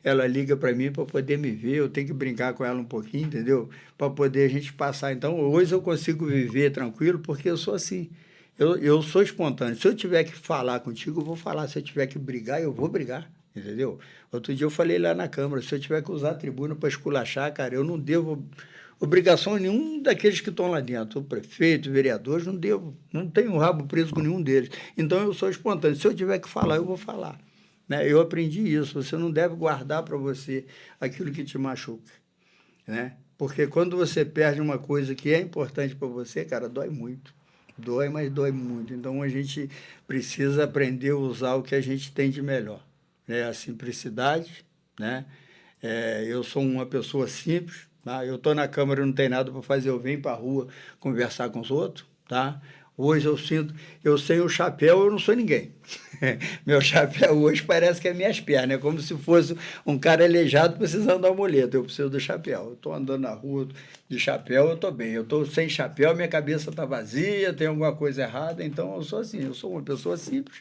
ela liga para mim para poder me ver, eu tenho que brincar com ela um pouquinho, entendeu? Para poder a gente passar. Então, hoje eu consigo viver tranquilo, porque eu sou assim. Eu sou espontâneo. Se eu tiver que falar contigo, eu vou falar. Se eu tiver que brigar, eu vou brigar. entendeu? Outro dia eu falei lá na Câmara, se eu tiver que usar a tribuna para esculachar, cara, eu não devo obrigação a nenhum daqueles que estão lá dentro, o prefeito, vereadores, não devo, não tenho rabo preso com nenhum deles. Então eu sou espontâneo, se eu tiver que falar, eu vou falar. Né? Eu aprendi isso, você não deve guardar para você aquilo que te machuca, né? Porque quando você perde uma coisa que é importante para você, cara, dói muito. Dói, mas dói muito. Então a gente precisa aprender a usar o que a gente tem de melhor, né? A simplicidade, né? Eu sou uma pessoa simples, tá? Eu estou na Câmara, não tem nada para fazer, eu venho para a rua conversar com os outros, tá? Hoje eu sinto, eu sem o chapéu eu não sou ninguém. Meu chapéu hoje parece que é minhas pernas, é como se fosse um cara aleijado precisando da muleta, eu preciso do chapéu. Eu estou andando na rua de chapéu, eu estou bem. Eu estou sem chapéu, minha cabeça está vazia, tem alguma coisa errada, então eu sou assim, eu sou uma pessoa simples,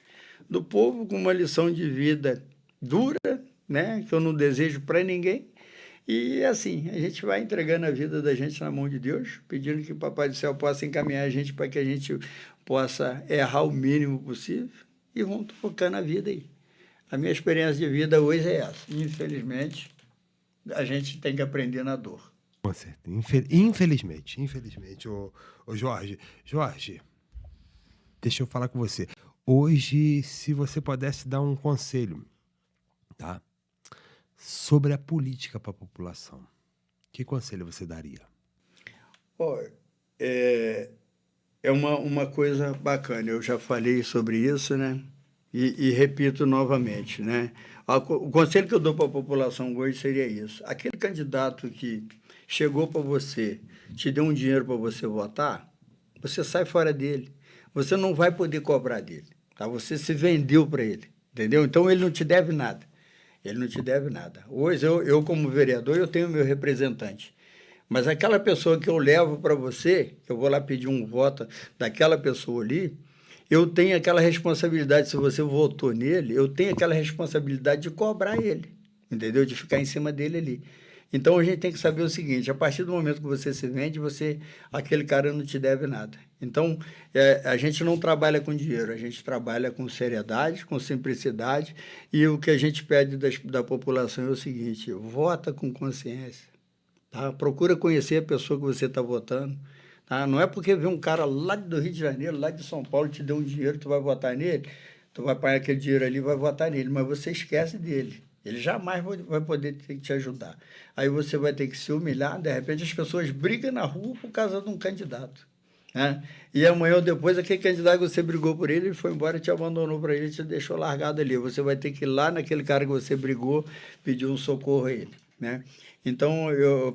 do povo, com uma lição de vida dura, né, que eu não desejo para ninguém. E assim, a gente vai entregando a vida da gente na mão de Deus, pedindo que o Papai do Céu possa encaminhar a gente para que a gente possa errar o mínimo possível e vamos tocando a vida aí. A minha experiência de vida hoje é essa. Infelizmente, a gente tem que aprender na dor. Com certeza. Infelizmente, ô Jorge. Jorge, deixa eu falar com você. Hoje, se você pudesse dar um conselho, tá? Sobre a política para a população, que conselho você daria? Olha, é uma coisa bacana, eu já falei sobre isso, né? E repito novamente, né? O conselho que eu dou para a população hoje seria isso. Aquele candidato que chegou para você, te deu um dinheiro para você votar, você sai fora dele. Você não vai poder cobrar dele, tá? Você se vendeu para ele, entendeu? Então ele não te deve nada. Ele não te deve nada. Hoje, eu como vereador, eu tenho meu representante. Mas aquela pessoa que eu levo para você, que eu vou lá pedir um voto daquela pessoa ali, eu tenho aquela responsabilidade, se você votou nele, eu tenho aquela responsabilidade de cobrar ele, entendeu? De ficar em cima dele ali. Então, a gente tem que saber o seguinte, a partir do momento que você se vende, aquele cara não te deve nada. Então, a gente não trabalha com dinheiro, a gente trabalha com seriedade, com simplicidade, e o que a gente pede da população é o seguinte, vota com consciência, tá? Procura conhecer a pessoa que você está votando, tá? Não é porque vê um cara lá do Rio de Janeiro, lá de São Paulo, te deu um dinheiro, tu vai votar nele, tu vai pagar aquele dinheiro ali e vai votar nele, mas você esquece dele. Ele jamais vai poder te ajudar. Aí você vai ter que se humilhar, de repente as pessoas brigam na rua por causa de um candidato, né? E amanhã ou depois, aquele candidato que você brigou por ele, ele foi embora, te abandonou para ele, te deixou largado ali. Você vai ter que ir lá naquele cara que você brigou, pedir um socorro a ele, né? Então,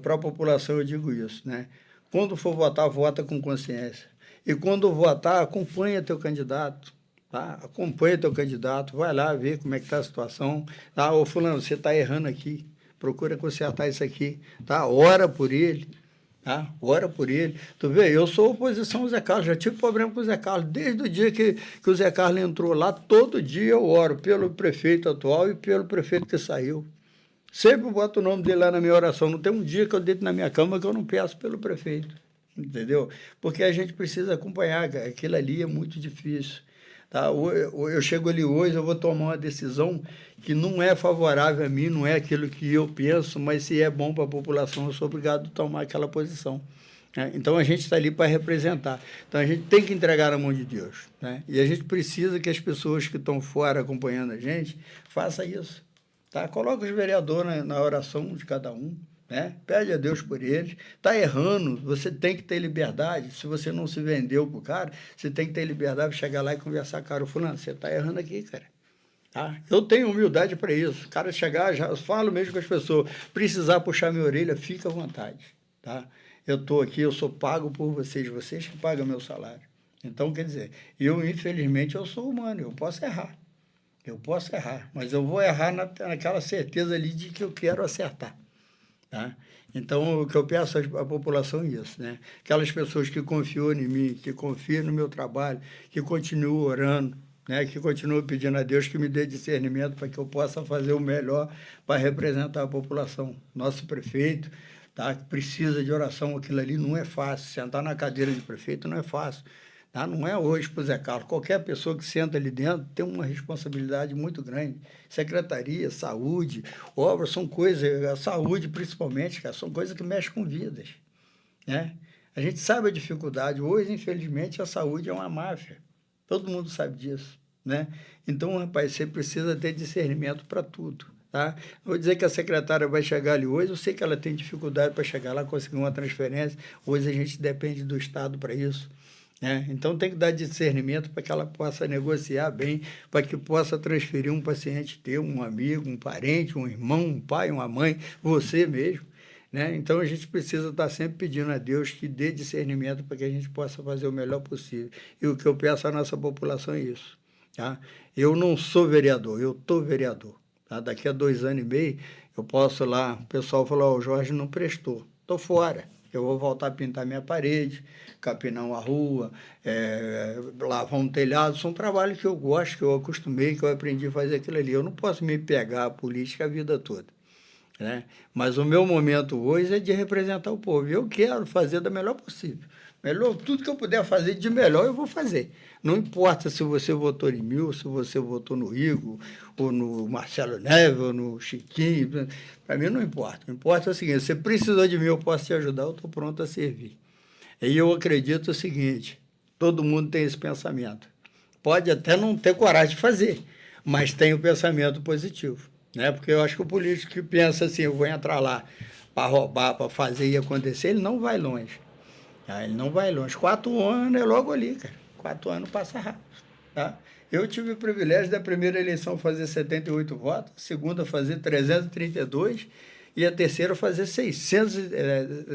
para a população eu digo isso, né? Quando for votar, vota com consciência. E quando votar, acompanha teu candidato. Tá? Acompanha teu candidato, vai lá ver como é que está a situação. Tá? Ô fulano, você está errando aqui, procura consertar isso aqui. Tá? Ora por ele, tá? Ora por ele. Tu vê, eu sou oposição ao Zé Carlos, já tive problema com o Zé Carlos. Desde o dia que o Zé Carlos entrou lá, todo dia eu oro pelo prefeito atual e pelo prefeito que saiu. Sempre boto o nome dele lá na minha oração. Não tem um dia que eu deito na minha cama que eu não peço pelo prefeito. Entendeu? Porque a gente precisa acompanhar, aquilo ali é muito difícil. Tá? Eu chego ali hoje, eu vou tomar uma decisão que não é favorável a mim, não é aquilo que eu penso, mas se é bom para a população, eu sou obrigado a tomar aquela posição. Né? Então, a gente está ali para representar. Então, a gente tem que entregar na mão de Deus. Né? E a gente precisa que as pessoas que estão fora acompanhando a gente façam isso. Tá? Coloca os vereadores na oração de cada um. Né? Pede a Deus por eles. Está errando, você tem que ter liberdade. Se você não se vendeu para o cara, você tem que ter liberdade para chegar lá e conversar com o cara. Fulano, você está errando aqui, cara. Tá? Eu tenho humildade para isso. O cara chegar, já falo mesmo com as pessoas. Precisar puxar minha orelha, fica à vontade. Tá? Eu estou aqui, eu sou pago por vocês que pagam meu salário. Então, quer dizer, infelizmente, eu sou humano, eu posso errar. Mas eu vou errar naquela certeza ali de que eu quero acertar. Tá? Então, o que eu peço à população é isso, né? Aquelas pessoas que confiam em mim, que confiam no meu trabalho, que continuam orando, né? Que continuam pedindo a Deus que me dê discernimento para que eu possa fazer o melhor para representar a população. Nosso prefeito, tá? Precisa de oração, aquilo ali não é fácil. Sentar na cadeira de prefeito não é fácil. Tá? Não é hoje para o Zé Carlos. Qualquer pessoa que senta ali dentro tem uma responsabilidade muito grande. Secretaria, saúde, obras são coisas, a saúde principalmente, cara, são coisas que mexem com vidas, né? A gente sabe a dificuldade. Hoje, infelizmente, a saúde é uma máfia. Todo mundo sabe disso, né? Então, rapaz, você precisa ter discernimento para tudo, tá? Não vou dizer que a secretária vai chegar ali hoje, eu sei que ela tem dificuldade para chegar lá, conseguir uma transferência. Hoje a gente depende do Estado para isso, né? Então, tem que dar discernimento para que ela possa negociar bem, para que possa transferir um paciente teu, um amigo, um parente, um irmão, um pai, uma mãe, você mesmo, né? Então, a gente precisa estar sempre pedindo a Deus que dê discernimento para que a gente possa fazer o melhor possível. E o que eu peço à nossa população é isso, tá? Eu não sou vereador, eu estou vereador. Tá? Daqui a 2 anos e meio, eu posso lá, o pessoal falou, o Jorge não prestou, estou fora. Eu vou voltar a pintar minha parede, capinar uma rua, lavar um telhado. São trabalhos que eu gosto, que eu acostumei, que eu aprendi a fazer aquilo ali. Eu não posso me pegar a política a vida toda, né? Mas o meu momento hoje é de representar o povo. E eu quero fazer da melhor possível. Melhor, tudo que eu puder fazer de melhor, eu vou fazer. Não importa se você votou em mim, ou se você votou no Igor, ou no Marcelo Neves, ou no Chiquinho. Para mim não importa. O importa é o seguinte, você precisou de mim, eu posso te ajudar, eu estou pronto a servir. E eu acredito o seguinte, todo mundo tem esse pensamento. Pode até não ter coragem de fazer, mas tem o pensamento positivo, né? Porque eu acho que o político que pensa assim, eu vou entrar lá para roubar, para fazer e acontecer, ele não vai longe. Tá? Ele não vai longe. 4 anos é logo ali, cara. 4 anos passa rápido, tá? Eu tive o privilégio da primeira eleição fazer 78 votos, a segunda fazer 332 e a terceira fazer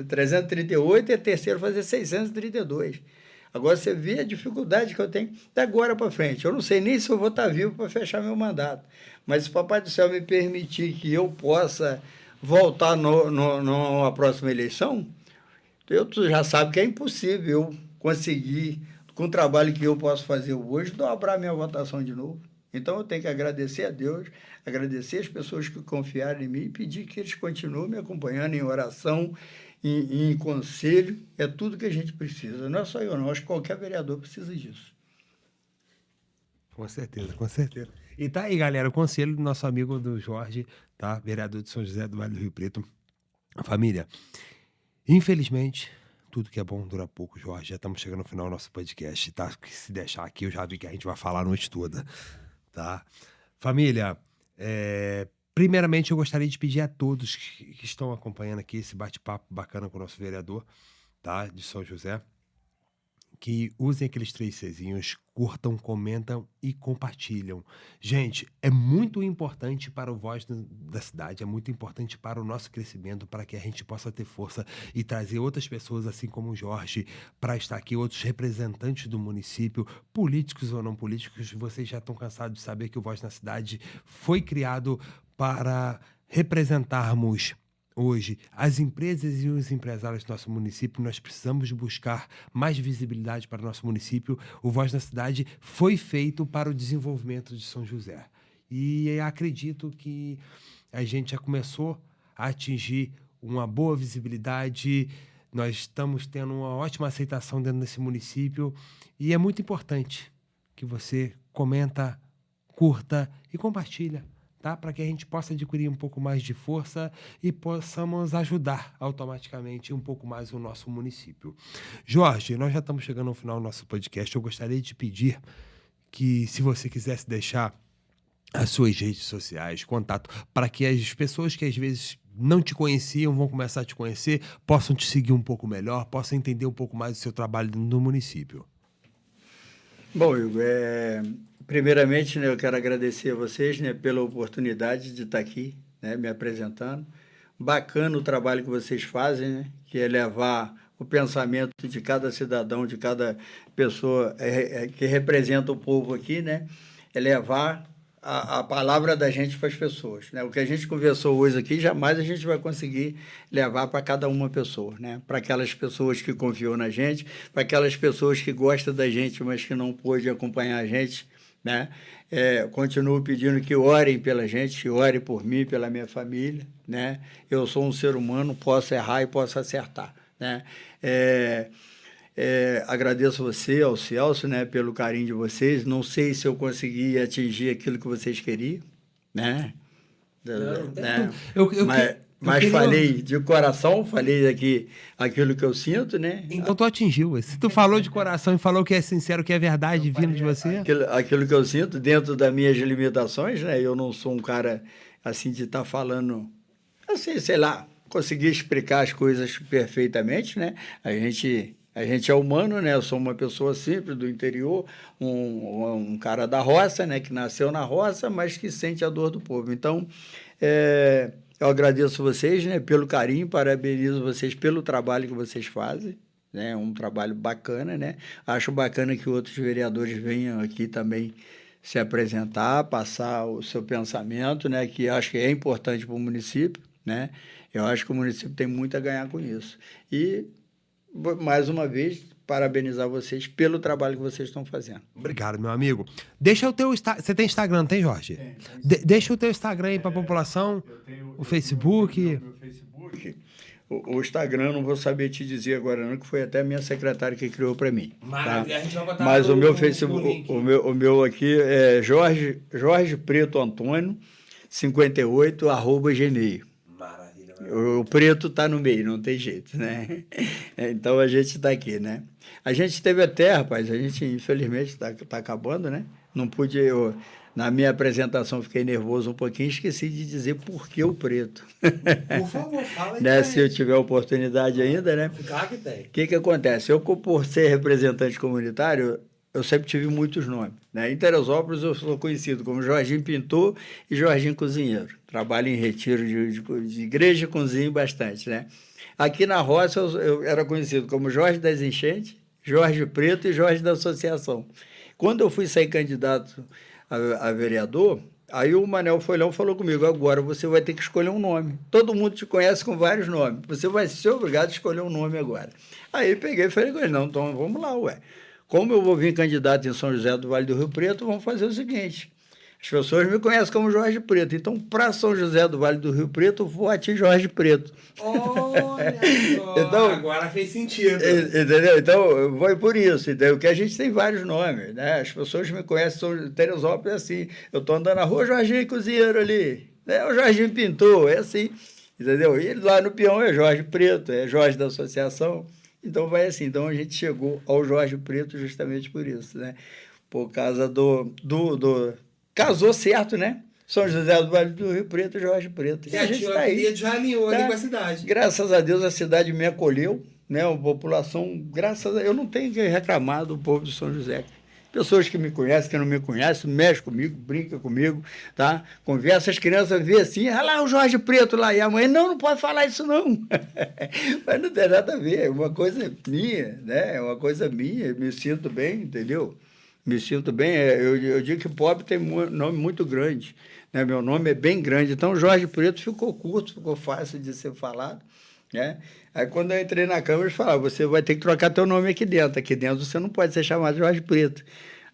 338 e a terceira fazer 632. Agora você vê a dificuldade que eu tenho da agora para frente. Eu não sei nem se eu vou estar vivo para fechar meu mandato, mas se o Papai do Céu me permitir que eu possa voltar numa próxima eleição, tu já sabe que é impossível eu conseguir, com o trabalho que eu posso fazer hoje, dobrar minha votação de novo. Então, eu tenho que agradecer a Deus, agradecer as pessoas que confiaram em mim e pedir que eles continuem me acompanhando em oração, em conselho. É tudo que a gente precisa. Não é só eu, não. Acho que qualquer vereador precisa disso. Com certeza, com certeza. E tá aí, galera, o conselho do nosso amigo do Jorge, tá? Vereador de São José do Vale do Rio Preto. Família, infelizmente, tudo que é bom dura pouco, Jorge. Já estamos chegando no final do nosso podcast, tá? Que se deixar aqui, eu já vi que a gente vai falar a noite toda, tá? Família, primeiramente eu gostaria de pedir a todos que estão acompanhando aqui esse bate-papo bacana com o nosso vereador, tá? De São José, que usem aqueles 3 Czinhos, curtam, comentam e compartilham. Gente, é muito importante para o Voz da Cidade, é muito importante para o nosso crescimento, para que a gente possa ter força e trazer outras pessoas, assim como o Jorge, para estar aqui, outros representantes do município, políticos ou não políticos. Vocês já estão cansados de saber que o Voz da Cidade foi criado para representarmos hoje, as empresas e os empresários do nosso município. Nós precisamos buscar mais visibilidade para o nosso município. O Voz da Cidade foi feito para o desenvolvimento de São José. E acredito que a gente já começou a atingir uma boa visibilidade. Nós estamos tendo uma ótima aceitação dentro desse município. E é muito importante que você comenta, curta e compartilha, tá? Para que a gente possa adquirir um pouco mais de força e possamos ajudar automaticamente um pouco mais o nosso município. Jorge, nós já estamos chegando ao final do nosso podcast. Eu gostaria de pedir que, se você quisesse deixar as suas redes sociais, contato, para que as pessoas que às vezes não te conheciam, vão começar a te conhecer, possam te seguir um pouco melhor, possam entender um pouco mais do seu trabalho no município. Bom, Igor, primeiramente, né, eu quero agradecer a vocês, né, pela oportunidade de estar aqui, né, me apresentando. Bacana o trabalho que vocês fazem, né, que é levar o pensamento de cada cidadão, de cada pessoa que representa o povo aqui, né, é levar a palavra da gente para as pessoas, né? O que a gente conversou hoje aqui, jamais a gente vai conseguir levar para cada uma pessoa, né? Para aquelas pessoas que confiou na gente, para aquelas pessoas que gostam da gente, mas que não pôde acompanhar a gente, né? Continuo pedindo que orem pela gente, que orem por mim, pela minha família, né? Eu sou um ser humano, posso errar e posso acertar, né? Agradeço você, ao Celso, né, pelo carinho de vocês. Não sei se eu consegui atingir aquilo que vocês queriam, né? Né? Mas falei de coração, falei aqui aquilo que eu sinto, né? Então tu atingiu. Se tu falou de coração e falou que é sincero, que é verdade vindo de você... Aquilo que eu sinto dentro das minhas limitações, né? Eu não sou um cara, assim, de estar falando, assim, sei lá, conseguir explicar as coisas perfeitamente, né? A gente é humano, né? Eu sou uma pessoa simples, do interior, um cara da roça, né? Que nasceu na roça, mas que sente a dor do povo. Então, eu agradeço vocês, né? Pelo carinho, parabenizo vocês pelo trabalho que vocês fazem, né? Um trabalho bacana, né? Acho bacana que outros vereadores venham aqui também se apresentar, passar o seu pensamento, né? Que acho que é importante para o município, né? Eu acho que o município tem muito a ganhar com isso. E, mais uma vez, parabenizar vocês pelo trabalho que vocês estão fazendo. Obrigado, meu amigo. Deixa o teu... Você tem Instagram, não tem, Jorge? Tem. Deixa o teu Instagram aí para a população, o Facebook... Meu Facebook... O Instagram, não vou saber te dizer agora não, que foi até a minha secretária que criou para mim. Tá? A gente vai botar mas o meu Facebook, o meu aqui é Jorge Preto Antônio, 58, @gmail. Maravilha. O preto tá no meio, não tem jeito, né? Então a gente está aqui, né? A gente teve até, rapaz, a gente infelizmente está acabando, né? Não pude... Na minha apresentação fiquei nervoso um pouquinho, esqueci de dizer por que o preto. Por favor, fala aí. Né? Se eu tiver oportunidade ainda, né? Claro que tem. O que acontece? Eu, por ser representante comunitário, eu sempre tive muitos nomes. Né? Em Teresópolis, eu sou conhecido como Jorginho Pintor e Jorginho Cozinheiro. Trabalho em retiro de igreja e cozinho bastante. Né? Aqui na roça, eu era conhecido como Jorge das Enchentes, Jorge Preto e Jorge da Associação. Quando eu fui sair candidato a vereador, aí o Manel Folhão falou comigo: agora você vai ter que escolher um nome. Todo mundo te conhece com vários nomes. Você vai ser obrigado a escolher um nome agora. Aí peguei e falei com ele: não, então vamos lá, ué. Como eu vou vir candidato em São José do Vale do Rio Preto, vamos fazer o seguinte: as pessoas me conhecem como Jorge Preto, então para São José do Vale do Rio Preto, vote em Jorge Preto. Olha só, então, agora fez sentido. Entendeu? Então, foi por isso, entendeu? Porque a gente tem vários nomes, né? As pessoas me conhecem, São Teresópolis é assim, eu estou andando na rua, Jorginho Cozinheiro ali, né? O Jorginho Pintor, é assim, entendeu? E lá no peão é Jorge Preto, é Jorge da Associação, então vai assim. Então a gente chegou ao Jorge Preto justamente por isso, né? Por causa casou certo, né? São José do Vale do Rio Preto, Jorge Preto. E a gente está aí. Já alinhou ali com a cidade. Graças a Deus a cidade me acolheu, né? A população, graças a Deus, eu não tenho que reclamar do povo de São José. Pessoas que me conhecem, que não me conhecem, mexem comigo, brincam comigo, tá? Conversa, as crianças vêem assim, olha lá o Jorge Preto lá, e a mãe, não pode falar isso não. Mas não tem nada a ver, é uma coisa minha, né? É uma coisa minha, me sinto bem, entendeu? Me sinto bem. Eu digo que pobre tem nome muito grande, né? Meu nome é bem grande, então Jorge Preto ficou curto, ficou fácil de ser falado, né? Aí quando eu entrei na Câmara, eles falaram: você vai ter que trocar teu nome aqui dentro você não pode ser chamado de Jorge Preto.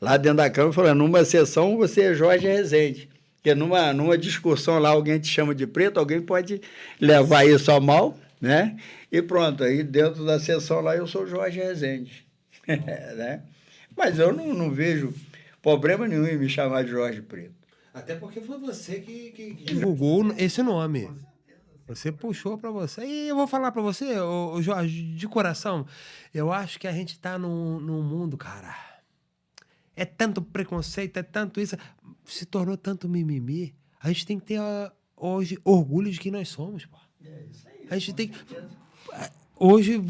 Lá dentro da Câmara, falaram: numa sessão você é Jorge Rezende, porque numa discussão lá alguém te chama de preto, alguém pode levar isso a mal, né? E pronto, aí dentro da sessão lá eu sou Jorge Rezende, né? Mas eu não vejo problema nenhum em me chamar de Jorge Preto. Até porque foi você que divulgou esse nome. Você puxou para você. E eu vou falar para você, Jorge, de coração, eu acho que a gente tá num mundo, cara, é tanto preconceito, é tanto isso, se tornou tanto mimimi. A gente tem que ter hoje orgulho de quem nós somos, pô. É isso aí. A gente tem que... Hoje,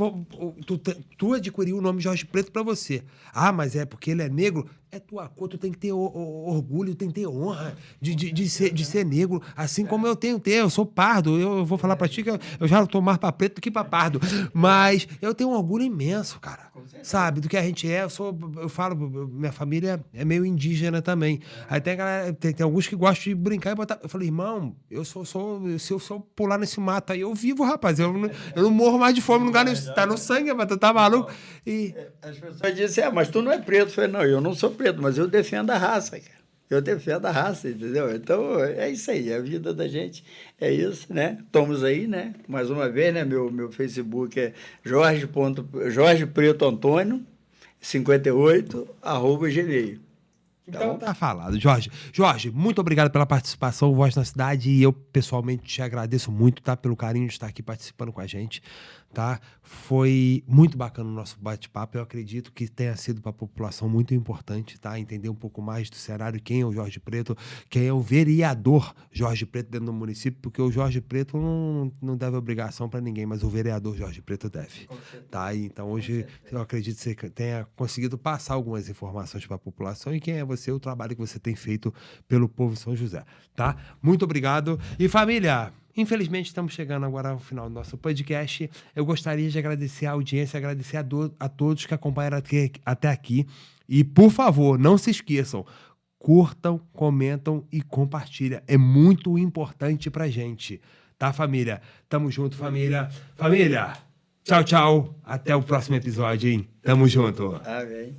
tu adquiriu o nome Jorge Preto para você. Ah, mas é porque ele é negro? É tua cor, tu tem que ter orgulho, tem que ter honra de ser negro, assim como eu eu sou pardo. Eu vou falar pra ti que eu já tô mais pra preto do que pra pardo. Mas eu tenho um orgulho imenso, cara. Sabe, do que a gente é. Eu falo, minha família é meio indígena também. Aí tem, galera, tem alguns que gostam de brincar e botar. Eu falei: irmão, se eu sou pular nesse mato aí, eu vivo, rapaz. Eu não morro mais de fome, tá no sangue, mas tu tá maluco. E as pessoas dizem: mas tu não é preto. Eu falei: não, eu não sou preto, mas eu defendo a raça, cara. eu tenho fé da raça, entendeu? Então, é isso aí, a vida da gente é isso, né? Estamos aí, né? Mais uma vez, né? Meu Facebook é Jorge Preto Antônio, 58, @gmail. Então tá falado, Jorge. Jorge, muito obrigado pela participação, Voz na Cidade, e eu pessoalmente te agradeço muito, tá? Pelo carinho de estar aqui participando com a gente, tá? Foi muito bacana o nosso bate-papo, eu acredito que tenha sido para a população muito importante, tá? Entender um pouco mais do cenário, quem é o Jorge Preto, quem é o vereador Jorge Preto dentro do município, porque o Jorge Preto não deve obrigação para ninguém, mas o vereador Jorge Preto deve, tá? Então hoje eu acredito que você tenha conseguido passar algumas informações para a população e quem é você, o trabalho que você tem feito pelo povo de São José, tá? Muito obrigado. E família, infelizmente estamos chegando agora ao final do nosso podcast. Eu gostaria de agradecer a audiência, agradecer a todos que acompanharam até aqui. E, por favor, não se esqueçam, curtam, comentam e compartilham. É muito importante pra gente, tá, família? Tamo junto, família. Família, tchau, tchau. Até o próximo episódio, hein? Tamo junto. Amém.